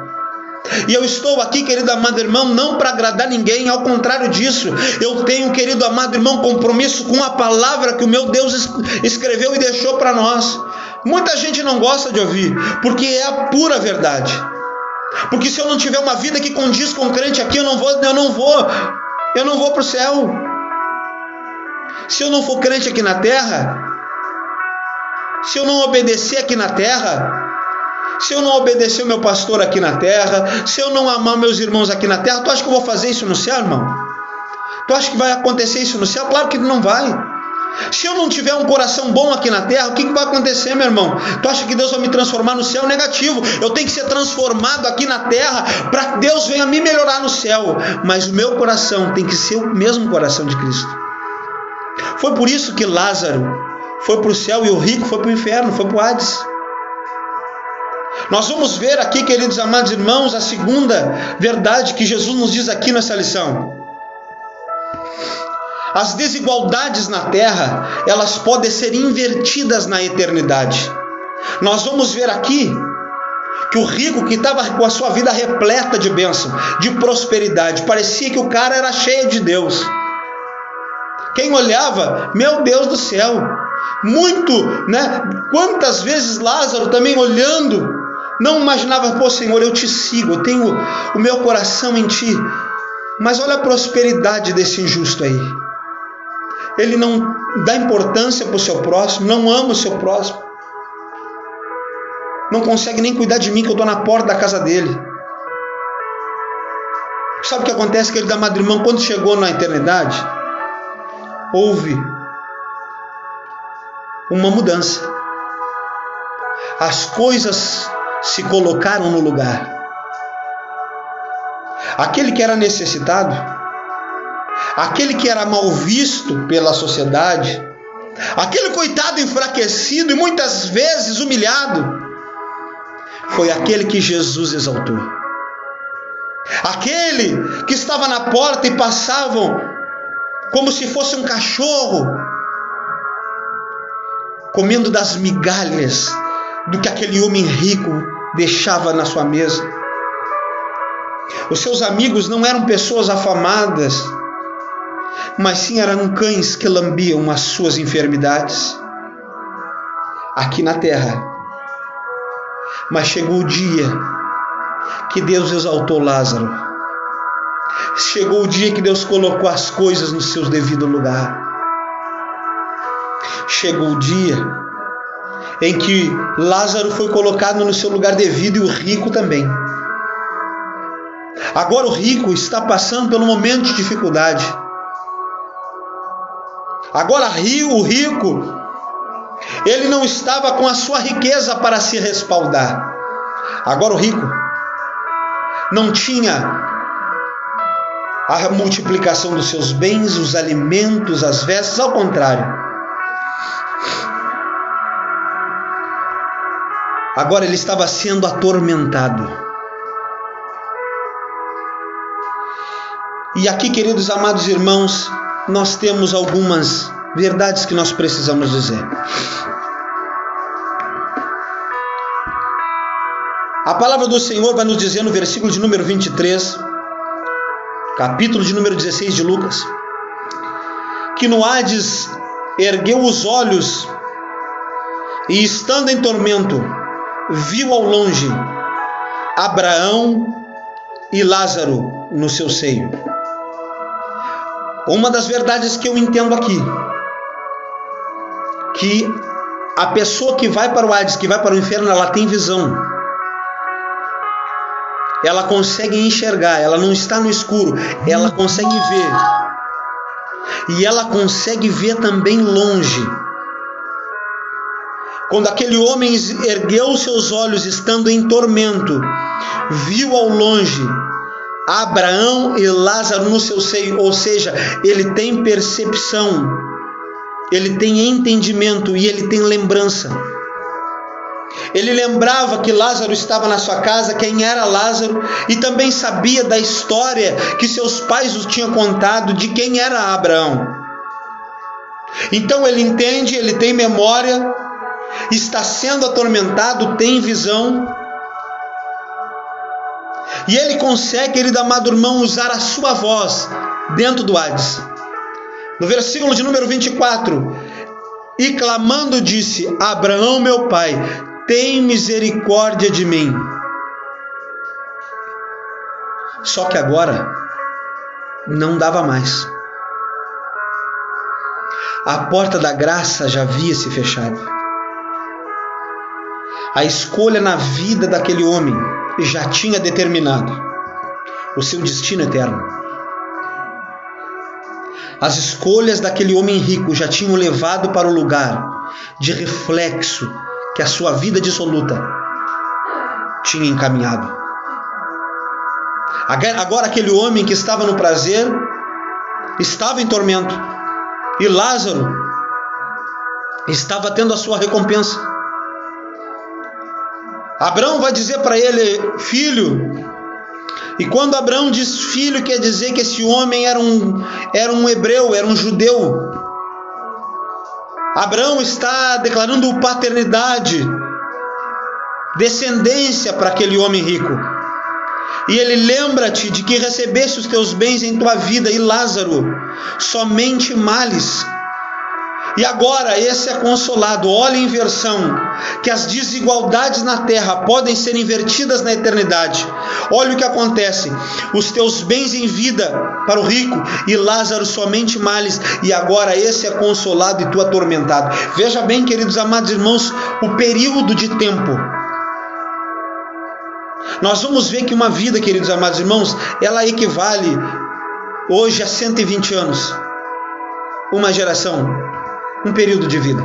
E eu estou aqui, querido amado irmão, não para agradar ninguém, ao contrário disso, eu tenho, querido amado irmão, compromisso com a palavra que o meu Deus escreveu e deixou para nós. Muita gente não gosta de ouvir, porque é a pura verdade. Porque se eu não tiver uma vida que condiz com o crente aqui, eu não vou para o céu. Se eu não for crente aqui na terra, se eu não obedecer aqui na terra, se eu não obedecer o meu pastor aqui na terra, se eu não amar meus irmãos aqui na terra, tu acha que eu vou fazer isso no céu, irmão? Tu acha que vai acontecer isso no céu? Claro que não vai. Se eu não tiver um coração bom aqui na terra, o que vai acontecer, meu irmão? Tu acha que Deus vai me transformar no céu? Negativo. Eu tenho que ser transformado aqui na terra para que Deus venha me melhorar no céu. Mas o meu coração tem que ser o mesmo coração de Cristo. Foi por isso que Lázaro foi para o céu e o rico foi para o inferno, foi para o Hades. Nós vamos ver aqui, queridos amados irmãos, a segunda verdade que Jesus nos diz aqui nessa lição. As desigualdades na terra, elas podem ser invertidas na eternidade. Nós vamos ver aqui que o rico, que estava com a sua vida repleta de bênção, de prosperidade, parecia que o cara era cheio de Deus. Quem olhava, meu Deus do céu, muito, né? Quantas vezes Lázaro também olhando, não imaginava, pô Senhor, eu te sigo, eu tenho o meu coração em ti. Mas olha a prosperidade desse injusto aí. Ele não dá importância para o seu próximo, não ama o seu próximo, não consegue nem cuidar de mim, que eu estou na porta da casa dele. Sabe o que acontece, querido amado irmão? Quando chegou na eternidade, houve uma mudança. As coisas se colocaram no lugar. Aquele que era necessitado, aquele que era mal visto pela sociedade, aquele coitado enfraquecido e muitas vezes humilhado, foi aquele que Jesus exaltou. Aquele que estava na porta e passavam como se fosse um cachorro, comendo das migalhas do que aquele homem rico deixava na sua mesa. Os seus amigos não eram pessoas afamadas, mas sim eram cães que lambiam as suas enfermidades aqui na terra. Mas chegou o dia que Deus exaltou Lázaro. Chegou o dia que Deus colocou as coisas no seu devido lugar. Chegou o dia em que Lázaro foi colocado no seu lugar devido e o rico também. Agora o rico está passando pelo momento de dificuldade. Agora o rico, ele não estava com a sua riqueza para se respaldar. Agora o rico não tinha a multiplicação dos seus bens, os alimentos, as vestes, ao contrário. Agora ele estava sendo atormentado. E aqui, queridos amados irmãos, nós temos algumas verdades que nós precisamos dizer. A palavra do Senhor vai nos dizer no versículo de número 23, capítulo de número 16 de Lucas, que no Hades ergueu os olhos e, estando em tormento, viu ao longe Abraão e Lázaro no seu seio. Uma das verdades que eu entendo aqui, que a pessoa que vai para o Hades, que vai para o inferno, ela tem visão. Ela consegue enxergar, ela não está no escuro, ela consegue ver. E ela consegue ver também longe. Quando aquele homem ergueu seus olhos estando em tormento, viu ao longe Abraão e Lázaro no seu seio, ou seja, ele tem percepção, ele tem entendimento e ele tem lembrança. Ele lembrava que Lázaro estava na sua casa, quem era Lázaro, e também sabia da história que seus pais os tinham contado de quem era Abraão. Então ele entende, ele tem memória, está sendo atormentado, tem visão, e ele consegue, querido amado irmão, usar a sua voz dentro do Hades. No versículo de número 24, e clamando disse: Abraão, meu pai, tem misericórdia de mim. Só que agora não dava mais. A porta da graça já havia se fechado. A escolha na vida daquele homem já tinha determinado o seu destino eterno. As escolhas daquele homem rico já tinham levado para o lugar de reflexo que a sua vida dissoluta tinha encaminhado. Agora aquele homem que estava no prazer estava em tormento, e Lázaro estava tendo a sua recompensa. Abraão vai dizer para ele: filho. E quando Abraão diz filho, quer dizer que esse homem era um hebreu, era um judeu. Abraão está declarando paternidade, descendência para aquele homem rico. E ele: lembra-te de que recebeste os teus bens em tua vida, e Lázaro somente males. E agora esse é consolado. Olha a inversão, que as desigualdades na terra podem ser invertidas na eternidade. Olha o que acontece: os teus bens em vida para o rico, e Lázaro somente males, e agora esse é consolado e tu atormentado. Veja bem, queridos amados irmãos, o período de tempo. Nós vamos ver que uma vida, queridos amados irmãos, ela equivale hoje a 120 anos. Uma geração, um período de vida.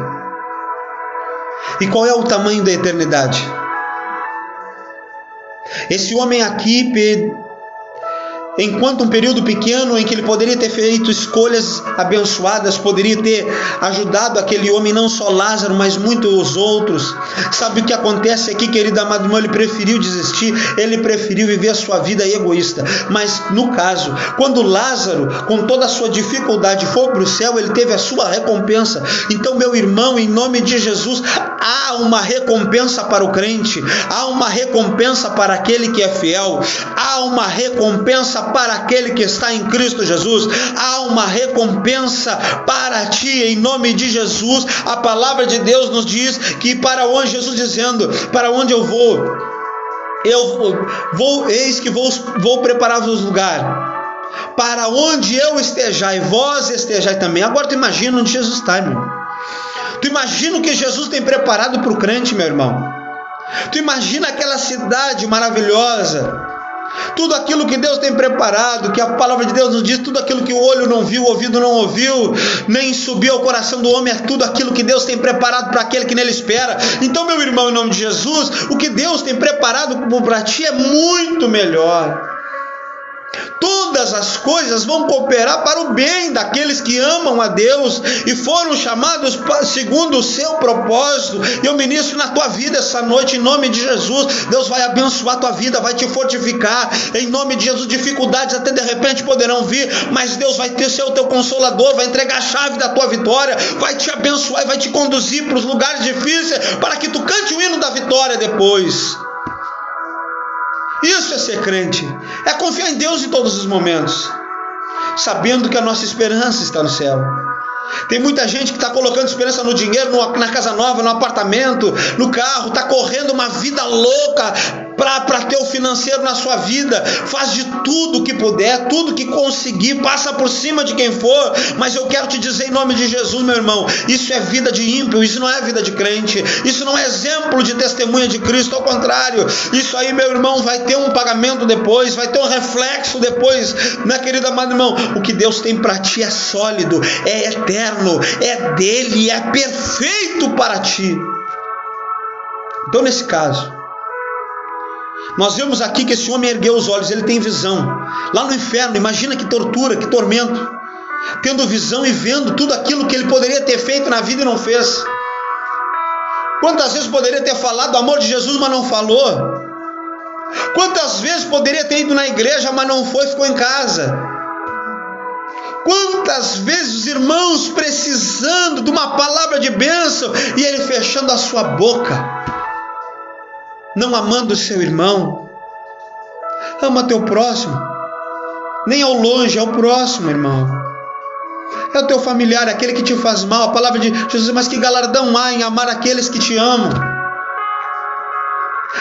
E qual é o tamanho da eternidade? Esse homem aqui, enquanto um período pequeno em que ele poderia ter feito escolhas abençoadas, poderia ter ajudado aquele homem, não só Lázaro, mas muitos outros. Sabe o que acontece aqui, querido amado irmão? Ele preferiu desistir, ele preferiu viver a sua vida egoísta. Mas no caso, quando Lázaro, com toda a sua dificuldade, foi para o céu, ele teve a sua recompensa. Então, meu irmão, em nome de Jesus, há uma recompensa para o crente, há uma recompensa para aquele que é fiel, há uma recompensa para aquele que está em Cristo Jesus, há uma recompensa para ti, em nome de Jesus. A palavra de Deus nos diz que para onde, Jesus dizendo: para onde eu vou, eis que vou preparar-vos lugar, para onde eu esteja e vós estejai também. Agora tu imagina onde Jesus está, meu irmão. Tu imagina o que Jesus tem preparado para o crente, meu irmão. Tu imagina aquela cidade maravilhosa, tudo aquilo que Deus tem preparado, que a palavra de Deus nos diz, tudo aquilo que o olho não viu, o ouvido não ouviu, nem subiu ao coração do homem, é tudo aquilo que Deus tem preparado para aquele que nele espera. Então, meu irmão, em nome de Jesus, o que Deus tem preparado para ti é muito melhor. Todas as coisas vão cooperar para o bem daqueles que amam a Deus e foram chamados segundo o seu propósito. E eu ministro na tua vida essa noite, em nome de Jesus. Deus vai abençoar a tua vida, vai te fortificar, em nome de Jesus. Dificuldades até de repente poderão vir, mas Deus vai ser o teu consolador, vai entregar a chave da tua vitória, vai te abençoar e vai te conduzir para os lugares difíceis, para que tu cante o hino da vitória depois. Isso é ser crente, é confiar em Deus em todos os momentos, sabendo que a nossa esperança está no céu. Tem muita gente que está colocando esperança no dinheiro, na casa nova, no apartamento, no carro, está correndo uma vida louca, para ter o financeiro na sua vida, faz de tudo que puder, tudo que conseguir, passa por cima de quem for, mas eu quero te dizer em nome de Jesus, meu irmão, isso é vida de ímpio, isso não é vida de crente, isso não é exemplo de testemunha de Cristo, ao contrário, isso aí, meu irmão, vai ter um pagamento depois, vai ter um reflexo depois, né, querido amado irmão? O que Deus tem para ti é sólido, é eterno, é dele, é perfeito para ti. Então, nesse caso, nós vemos aqui que esse homem ergueu os olhos, ele tem visão. Lá no inferno, imagina que tortura, que tormento. Tendo visão e vendo tudo aquilo que ele poderia ter feito na vida e não fez. Quantas vezes poderia ter falado do amor de Jesus, mas não falou? Quantas vezes poderia ter ido na igreja, mas não foi, ficou em casa? Quantas vezes os irmãos precisando de uma palavra de bênção e ele fechando a sua boca? Não amando o seu irmão. Ama teu próximo. Nem ao longe, é o próximo, irmão. É o teu familiar, aquele que te faz mal. A palavra de Jesus, mas que galardão há em amar aqueles que te amam?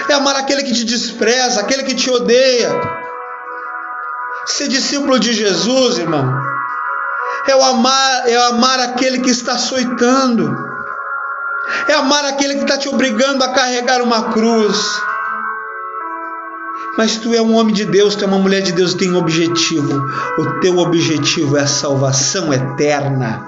É amar aquele que te despreza, aquele que te odeia. Ser discípulo de Jesus, irmão, é amar aquele que está açoitando. É amar aquele que está te obrigando a carregar uma cruz. Mas tu é um homem de Deus, tu é uma mulher de Deus e tem um objetivo. O teu objetivo é a salvação eterna.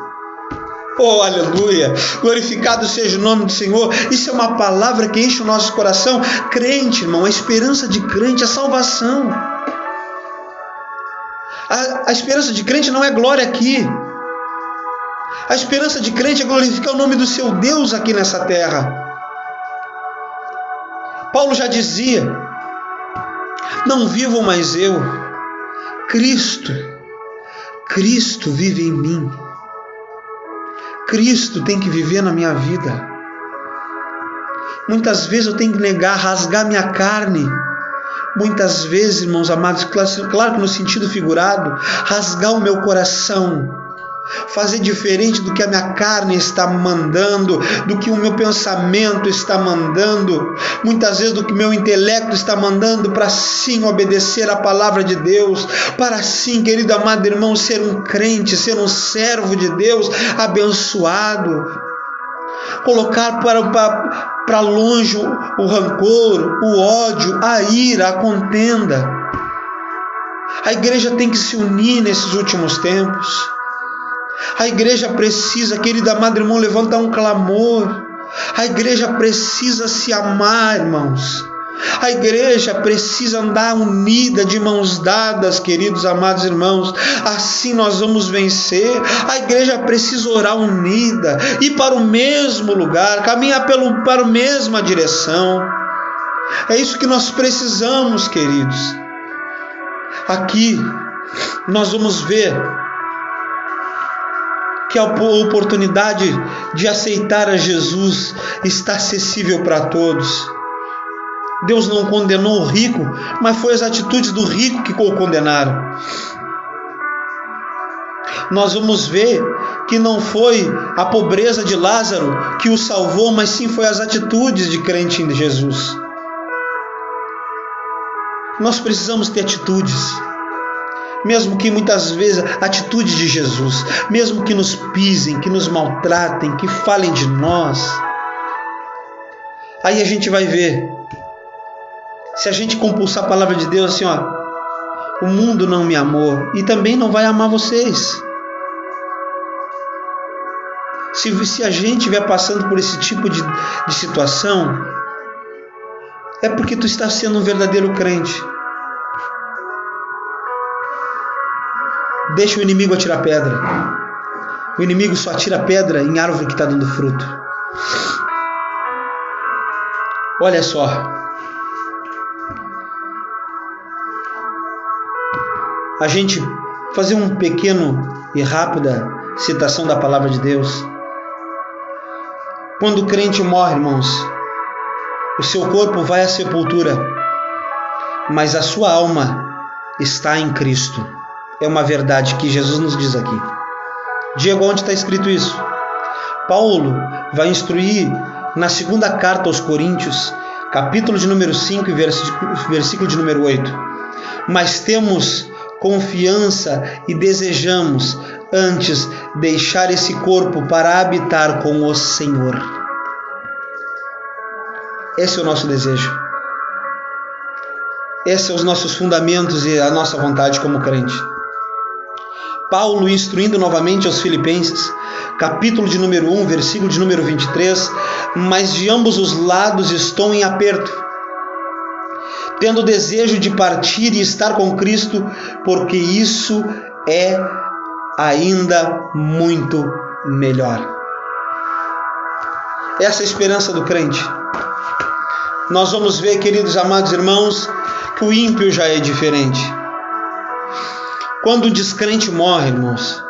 Oh, aleluia! Glorificado seja o nome do Senhor. Isso é uma palavra que enche o nosso coração. Crente, irmão, a esperança de crente é salvação. A esperança de crente não é glória aqui. A esperança de crente é glorificar o nome do seu Deus aqui nessa terra. Paulo já dizia: não vivo mais eu, Cristo vive em mim. Cristo tem que viver na minha vida. Muitas vezes eu tenho que negar, rasgar minha carne. Muitas vezes, irmãos amados, claro que no sentido figurado, rasgar o meu coração, fazer diferente do que a minha carne está mandando, do que o meu pensamento está mandando, muitas vezes do que o meu intelecto está mandando, para sim obedecer a palavra de Deus, para sim, querido amado irmão, ser um crente, ser um servo de Deus abençoado, colocar para longe o rancor, o ódio, a ira, a contenda. A igreja tem que se unir nesses últimos tempos. A igreja precisa, querido amado irmão, levantar um clamor. A igreja precisa se amar, irmãos. A igreja precisa andar unida, de mãos dadas, queridos amados irmãos. Assim nós vamos vencer. A igreja precisa orar unida, ir para o mesmo lugar, caminhar para a mesma direção. É isso que nós precisamos, queridos. Aqui nós vamos ver que a oportunidade de aceitar a Jesus está acessível para todos. Deus não condenou o rico, mas foi as atitudes do rico que o condenaram. Nós vamos ver que não foi a pobreza de Lázaro que o salvou, mas sim foi as atitudes de crente em Jesus. Nós precisamos ter atitudes. Mesmo que muitas vezes atitude de Jesus, mesmo que nos pisem, que nos maltratem, que falem de nós, aí a gente vai ver, se a gente compulsar a palavra de Deus assim, ó, o mundo não me amou e também não vai amar vocês. Se a gente estiver passando por esse tipo de situação, é porque tu está sendo um verdadeiro crente. Deixa o inimigo atirar pedra. O inimigo só atira pedra em árvore que está dando fruto. Olha só. A gente fazer um pequeno e rápida citação da palavra de Deus. Quando o crente morre, irmãos, o seu corpo vai à sepultura, mas a sua alma está em Cristo. É uma verdade que Jesus nos diz aqui. Diego, onde está escrito isso? Paulo vai instruir na segunda carta aos Coríntios, capítulo de número 5 e versículo de número 8. Mas temos confiança e desejamos antes deixar esse corpo para habitar com o Senhor. Esse é o nosso desejo. Esses são os nossos fundamentos e a nossa vontade como crente. Paulo, instruindo novamente aos Filipenses, capítulo de número 1, versículo de número 23, mas de ambos os lados estou em aperto, tendo desejo de partir e estar com Cristo, porque isso é ainda muito melhor. Essa é a esperança do crente. Nós vamos ver, queridos amados irmãos, que o ímpio já é diferente. Quando o descrente morre, irmãos,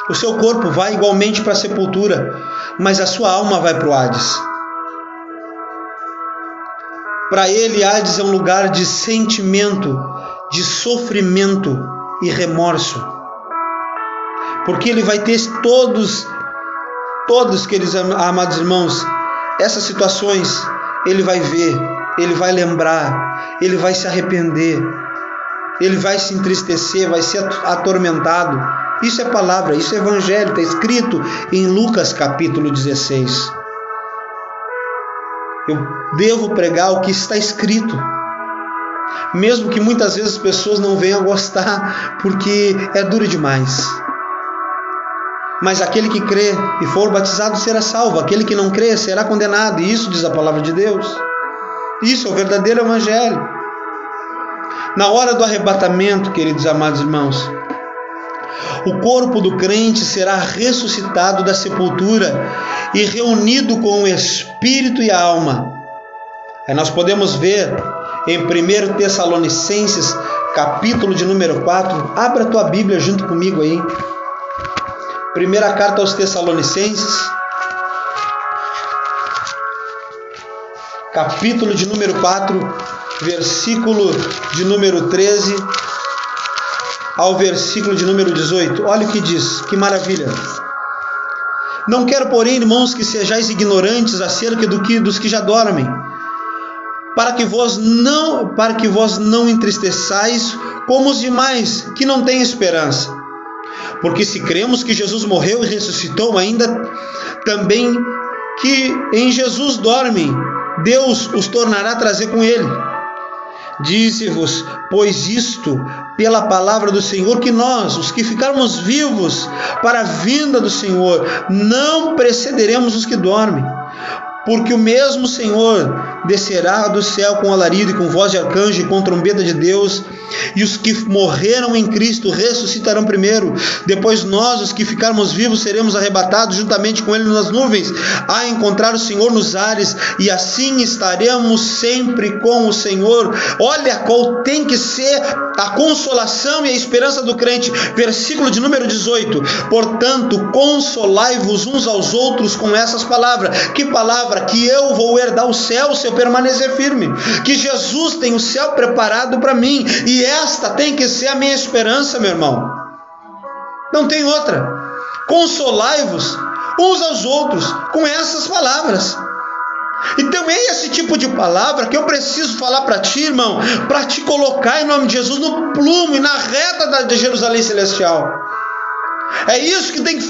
o seu corpo vai igualmente para a sepultura, mas a sua alma vai para o Hades. Para ele, Hades é um lugar de sentimento, de sofrimento e remorso. Porque ele vai ter todos, queridos amados irmãos, essas situações, ele vai ver, ele vai lembrar, ele vai se arrepender, ele vai se entristecer, vai ser atormentado. Isso é palavra, isso é evangelho, está escrito em Lucas capítulo 16. Eu devo pregar o que está escrito, mesmo que muitas vezes as pessoas não venham a gostar, porque é duro demais. Mas aquele que crê e for batizado será salvo, aquele que não crê será condenado, e isso diz a palavra de Deus. Isso é o verdadeiro evangelho. Na hora do arrebatamento, queridos amados irmãos, o corpo do crente será ressuscitado da sepultura e reunido com o espírito e a alma. Aí nós podemos ver em 1 Tessalonicenses, capítulo de número 4. Abra a tua Bíblia junto comigo aí. Primeira carta aos Tessalonicenses, capítulo de número 4, versículo de número 13 ao versículo de número 18. Olha o que diz, que maravilha. Não quero, porém, irmãos, que sejais ignorantes acerca dos que já dormem, para que vós não entristeçais como os demais, que não têm esperança. Porque se cremos que Jesus morreu e ressuscitou, ainda também que em Jesus dormem, Deus os tornará a trazer com ele. Disse-vos, pois isto, pela palavra do Senhor, que nós, os que ficarmos vivos para a vinda do Senhor, não precederemos os que dormem. Porque o mesmo Senhor descerá do céu com alarido e com voz de arcanjo e com trombeta de Deus, e os que morreram em Cristo ressuscitarão primeiro. Depois nós, os que ficarmos vivos, seremos arrebatados juntamente com Ele nas nuvens, a encontrar o Senhor nos ares, e assim estaremos sempre com o Senhor. Olha qual tem que ser a consolação e a esperança do crente. Versículo de número 18. Portanto, consolai-vos uns aos outros com essas palavras. Que palavra? Que eu vou herdar o céu se eu permanecer firme, que Jesus tem o céu preparado para mim, e esta tem que ser a minha esperança, meu irmão. Não tem outra. Consolai-vos uns aos outros com essas palavras. Então é esse tipo de palavra que eu preciso falar para ti, irmão, para te colocar em nome de Jesus no plumo e na reta de Jerusalém Celestial. É isso que tem que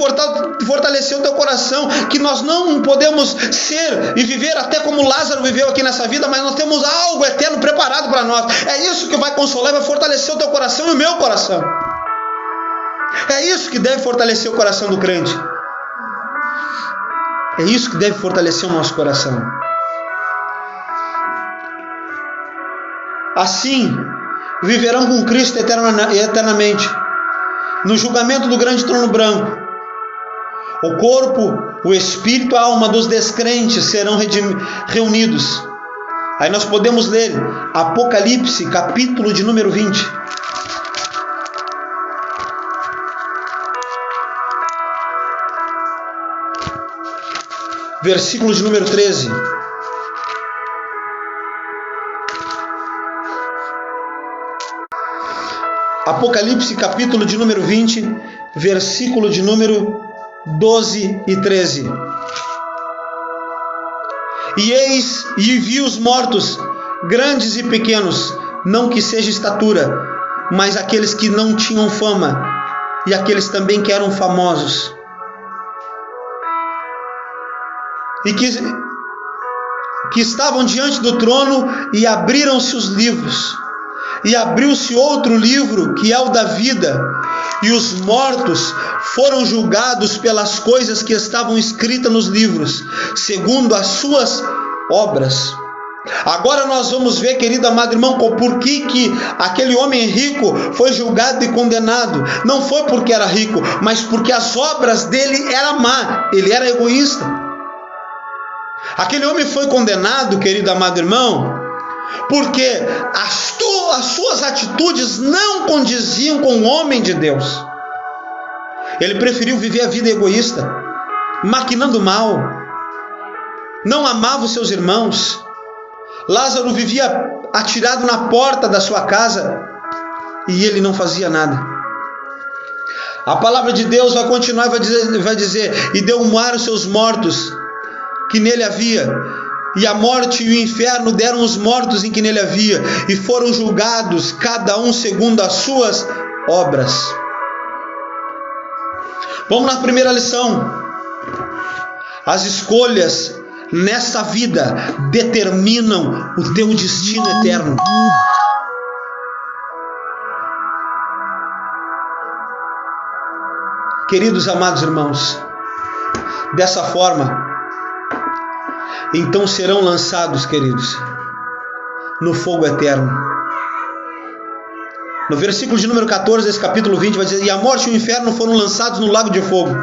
fortalecer o teu coração, que nós não podemos ser e viver até como Lázaro viveu aqui nessa vida, mas nós temos algo eterno preparado para nós. É isso que vai consolar e vai fortalecer o teu coração e o meu coração. É isso que deve fortalecer o coração do crente. É isso que deve fortalecer o nosso coração. Assim, viverão com Cristo eternamente, no julgamento do grande trono branco. O corpo, o espírito e a alma dos descrentes serão reunidos. Aí nós podemos ler Apocalipse, capítulo de número 20. Versículo de número 13. Apocalipse, capítulo de número 20, versículo de número 12 e 13. E eis, e vi os mortos, grandes e pequenos, não que seja estatura, mas aqueles que não tinham fama, e aqueles também que eram famosos, e que estavam diante do trono, e abriram-se os livros, e abriu-se outro livro, que é o da vida, e os mortos foram julgados pelas coisas que estavam escritas nos livros, segundo as suas obras. Agora nós vamos ver, querido amado irmão, por que aquele homem rico foi julgado e condenado. Não foi porque era rico, mas porque as obras dele eram má, ele era egoísta. Aquele homem foi condenado, querido amado irmão, porque as suas atitudes não condiziam com o homem de Deus. Ele preferiu viver a vida egoísta, maquinando mal, não amava os seus irmãos. Lázaro vivia atirado na porta da sua casa e ele não fazia nada. A palavra de Deus vai continuar e vai dizer: e deu um ar aos seus mortos que nele havia, e a morte e o inferno deram os mortos em que nele havia, e foram julgados cada um segundo as suas obras. Vamos na primeira lição. As escolhas nessa vida determinam o teu destino eterno. Queridos amados irmãos, dessa forma, então serão lançados, queridos, no fogo eterno. No versículo de número 14 desse capítulo 20 vai dizer: e a morte e o inferno foram lançados no lago de fogo.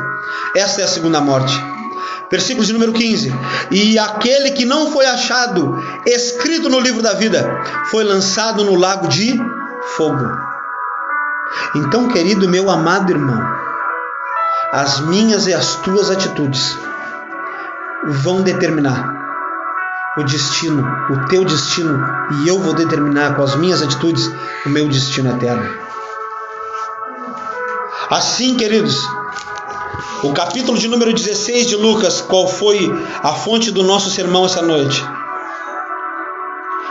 Esta é a segunda morte. Versículo de número 15: e aquele que não foi achado escrito no livro da vida foi lançado no lago de fogo. Então, querido meu amado irmão, as minhas e as tuas atitudes vão determinar o destino, o teu destino, e eu vou determinar com as minhas atitudes o meu destino eterno. Assim, queridos, o capítulo de número 16 de Lucas, qual foi a fonte do nosso sermão essa noite,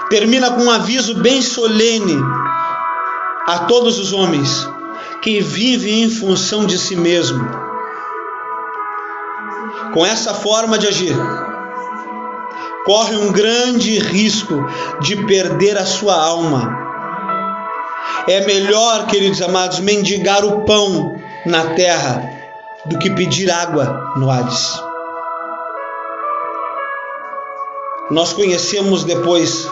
termina com um aviso bem solene a todos os homens que vivem em função de si mesmo. Com essa forma de agir, corre um grande risco de perder a sua alma. É melhor, queridos amados, mendigar o pão na terra do que pedir água no Hades. Nós conhecemos depois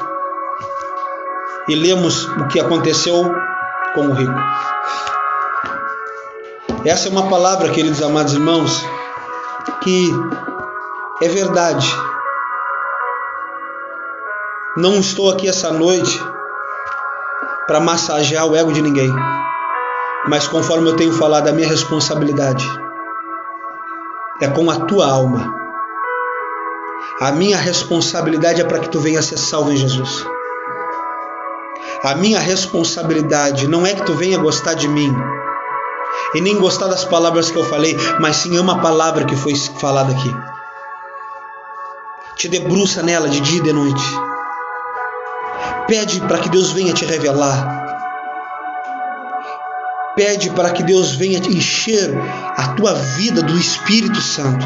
e lemos o que aconteceu com o rico. Essa é uma palavra, queridos amados irmãos, que é verdade. Não estou aqui essa noite para massagear o ego de ninguém, mas conforme eu tenho falado, a minha responsabilidade é com a tua alma. A minha responsabilidade é para que tu venha ser salvo em Jesus. A minha responsabilidade não é que tu venha gostar de mim e nem gostar das palavras que eu falei, mas sim ama a palavra que foi falada aqui. Te debruça nela de dia e de noite. Pede para que Deus venha te revelar. Pede para que Deus venha encher a tua vida do Espírito Santo.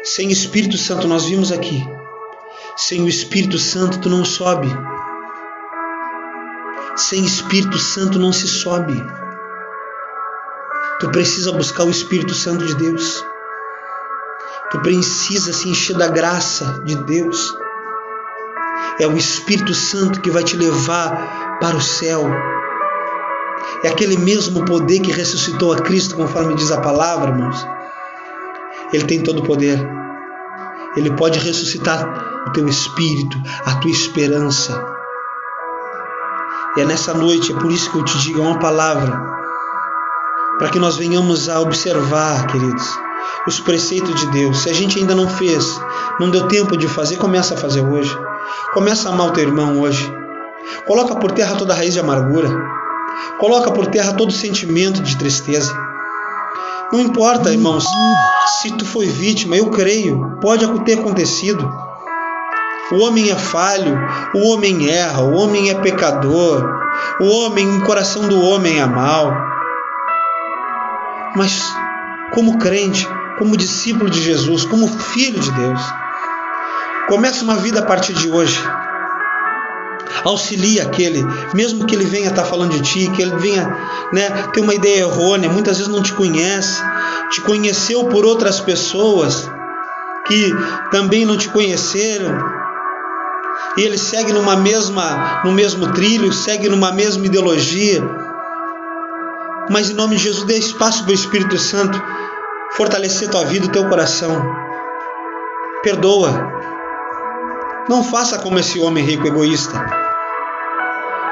Sem Espírito Santo, nós vimos aqui, sem o Espírito Santo tu não sobe. Sem Espírito Santo não se sobe. Tu precisa buscar o Espírito Santo de Deus. Tu precisa se encher da graça de Deus. É o Espírito Santo que vai te levar para o céu. É aquele mesmo poder que ressuscitou a Cristo, conforme diz a palavra, irmãos. Ele tem todo o poder. Ele pode ressuscitar o teu espírito, a tua esperança. E é nessa noite, é por isso que eu te digo, é uma palavra, para que nós venhamos a observar, queridos, os preceitos de Deus. Se a gente ainda não fez, não deu tempo de fazer, começa a fazer hoje. Começa a amar o teu irmão hoje. Coloca por terra toda a raiz de amargura. Coloca por terra todo sentimento de tristeza. Não importa, irmãos, se tu foi vítima, eu creio, pode ter acontecido. O homem é falho, o homem erra, o homem é pecador, o coração do homem é mau. Mas como crente, como discípulo de Jesus, como filho de Deus, começa uma vida a partir de hoje. Auxilia aquele, mesmo que ele venha estar falando de ti, que ele venha ter uma ideia errônea, muitas vezes não te conhece, te conheceu por outras pessoas que também não te conheceram, e ele segue no mesmo trilho, segue numa mesma ideologia. Mas em nome de Jesus, dê espaço para o Espírito Santo fortalecer tua vida, o teu coração. Perdoa. Não faça como esse homem rico egoísta.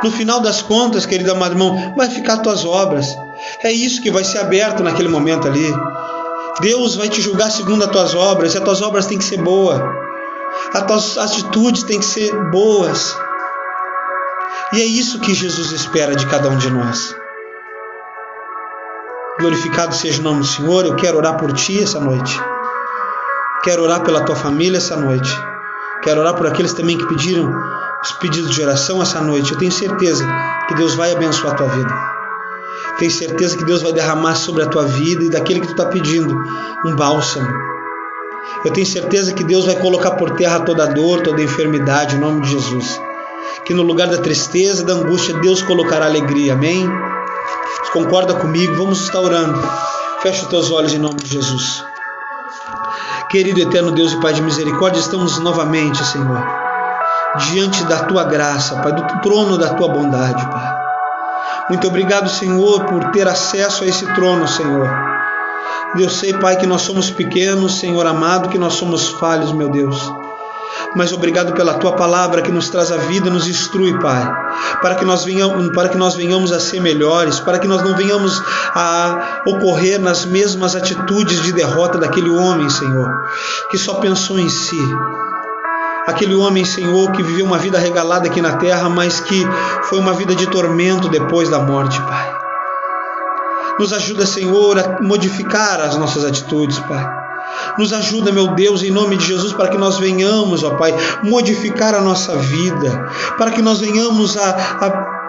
No final das contas, querido amado irmão, vai ficar tuas obras. É isso que vai ser aberto naquele momento ali. Deus vai te julgar segundo as tuas obras, e as tuas obras têm que ser boas. As tuas atitudes têm que ser boas. E é isso que Jesus espera de cada um de nós. Glorificado seja o nome do Senhor. Eu quero orar por ti essa noite. Quero orar pela tua família essa noite. Quero orar por aqueles também que pediram os pedidos de oração essa noite. Eu tenho certeza que Deus vai abençoar a tua vida. Tenho certeza que Deus vai derramar sobre a tua vida e daquele que tu está pedindo um bálsamo. Eu tenho certeza que Deus vai colocar por terra toda dor, toda enfermidade, em nome de Jesus. Que no lugar da tristeza, da angústia, Deus colocará alegria. Amém? Você concorda comigo? Vamos estar orando. Fecha os teus olhos em nome de Jesus. Querido eterno Deus e Pai de misericórdia, estamos novamente, Senhor, diante da Tua graça, Pai, do trono da Tua bondade, Pai. Muito obrigado, Senhor, por ter acesso a esse trono, Senhor. Eu sei, Pai, que nós somos pequenos, Senhor amado, que nós somos falhos, meu Deus. Mas obrigado pela Tua palavra que nos traz a vida, nos instrui, Pai, para que nós venhamos a ser melhores, para que nós não venhamos a ocorrer nas mesmas atitudes de derrota daquele homem, Senhor, que só pensou em si. Aquele homem, Senhor, que viveu uma vida regalada aqui na terra, mas que foi uma vida de tormento depois da morte, Pai. Nos ajuda, Senhor, a modificar as nossas atitudes, Pai. Nos ajuda, meu Deus, em nome de Jesus, para que nós venhamos, ó Pai, modificar a nossa vida, para que nós venhamos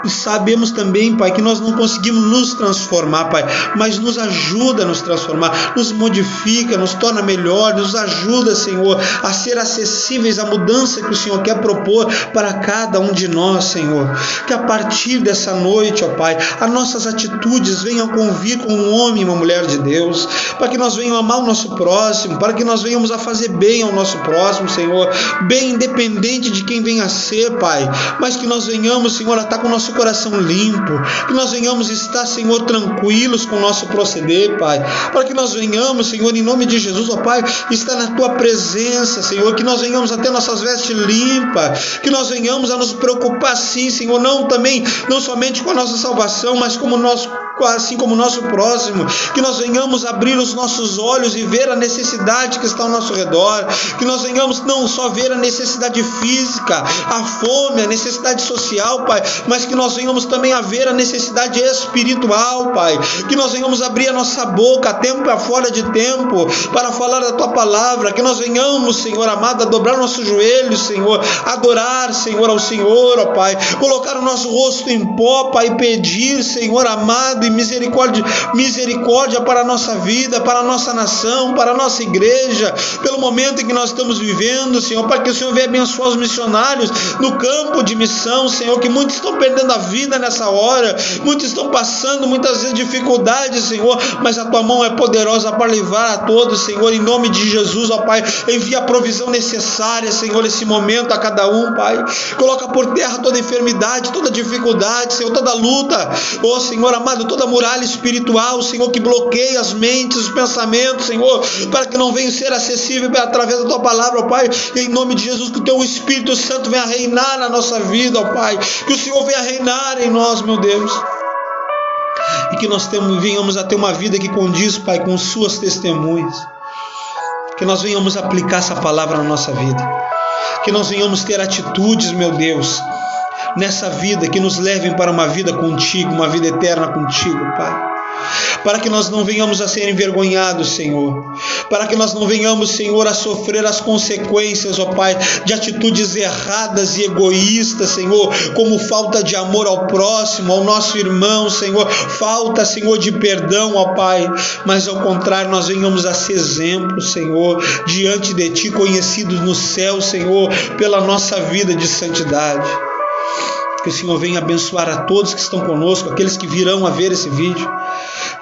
sabemos também, Pai, que nós não conseguimos nos transformar, Pai, mas nos ajuda a nos transformar, nos modifica, nos torna melhor, nos ajuda, Senhor, a ser acessíveis à mudança que o Senhor quer propor para cada um de nós, Senhor. Que a partir dessa noite, ó Pai, as nossas atitudes venham convir com um homem e uma mulher de Deus, para que nós venhamos amar o nosso próximo, para que nós venhamos a fazer bem ao nosso próximo, Senhor, bem independente de quem venha a ser, Pai, mas que nós venhamos, Senhor, a estar com o nosso coração limpo, que nós venhamos estar, Senhor, tranquilos com o nosso proceder, Pai, para que nós venhamos, Senhor, em nome de Jesus, ó Pai, estar na Tua presença, Senhor, que nós venhamos a ter nossas vestes limpas, que nós venhamos a nos preocupar, sim, Senhor, não somente com a nossa salvação, mas assim como o nosso próximo, que nós venhamos abrir os nossos olhos e ver a necessidade que está ao nosso redor, que nós venhamos não só ver a necessidade física, a fome, a necessidade social, Pai, mas que nós venhamos também a ver a necessidade espiritual, Pai, que nós venhamos abrir a nossa boca a tempo e a fora de tempo para falar da Tua palavra, que nós venhamos, Senhor amado, a dobrar nossos joelhos, Senhor, adorar, Senhor, ao Senhor, ó Pai, colocar o nosso rosto em pó, Pai, e pedir, Senhor amado, e misericórdia para a nossa vida, para a nossa nação, para a nossa igreja, pelo momento em que nós estamos vivendo, Senhor, para que o Senhor venha abençoar os missionários no campo de missão, Senhor, que muitos estão perdendo a vida nessa hora, muitos estão passando muitas vezes dificuldades, Senhor, mas a Tua mão é poderosa para livrar a todos, Senhor, em nome de Jesus, ó Pai, envia a provisão necessária, Senhor, nesse momento a cada um, Pai, coloca por terra toda enfermidade, toda dificuldade, Senhor, toda luta, ó Senhor amado, toda muralha espiritual, Senhor, que bloqueia as mentes, os pensamentos, Senhor, para que não venham ser acessíveis através da Tua palavra, ó Pai, em nome de Jesus, que o Teu Espírito Santo venha reinar na nossa vida, ó Pai, que o Senhor venha reinar em nós, meu Deus, e que nós venhamos a ter uma vida que condiz, Pai, com Suas testemunhas, que nós venhamos aplicar essa palavra na nossa vida, que nós venhamos ter atitudes, meu Deus, nessa vida que nos levem para uma vida contigo, uma vida eterna contigo, Pai. para que nós não venhamos a ser envergonhados, Senhor, para que nós não venhamos, Senhor, a sofrer as consequências, ó Pai, de atitudes erradas e egoístas, Senhor, como falta de amor ao próximo, ao nosso irmão, Senhor, falta, Senhor, de perdão, ó Pai, mas ao contrário, nós venhamos a ser exemplo, Senhor, diante de Ti, conhecidos no céu, Senhor, pela nossa vida de santidade. Que o Senhor venha abençoar a todos que estão conosco, aqueles que virão a ver esse vídeo.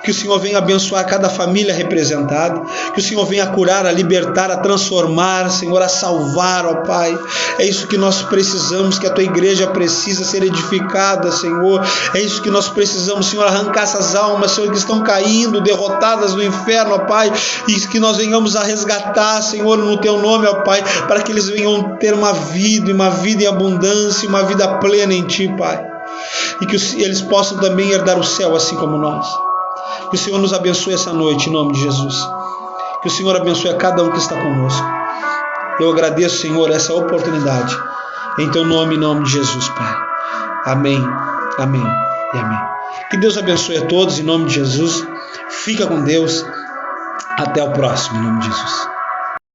Que o Senhor venha abençoar cada família representada. Que o Senhor venha curar, a libertar, a transformar, Senhor, a salvar, ó Pai. É isso que nós precisamos, que a Tua igreja precisa ser edificada, Senhor. É isso que nós precisamos, Senhor, arrancar essas almas, Senhor, que estão caindo, derrotadas no inferno, ó Pai. E que nós venhamos a resgatar, Senhor, no Teu nome, ó Pai, para que eles venham ter uma vida em abundância, uma vida plena em Ti, Pai. E que eles possam também herdar o céu, assim como nós. Que o Senhor nos abençoe essa noite, em nome de Jesus. Que o Senhor abençoe a cada um que está conosco. Eu agradeço, Senhor, essa oportunidade. Em Teu nome, em nome de Jesus, Pai. Amém, amém e amém. Que Deus abençoe a todos, em nome de Jesus. Fica com Deus. Até o próximo, em nome de Jesus.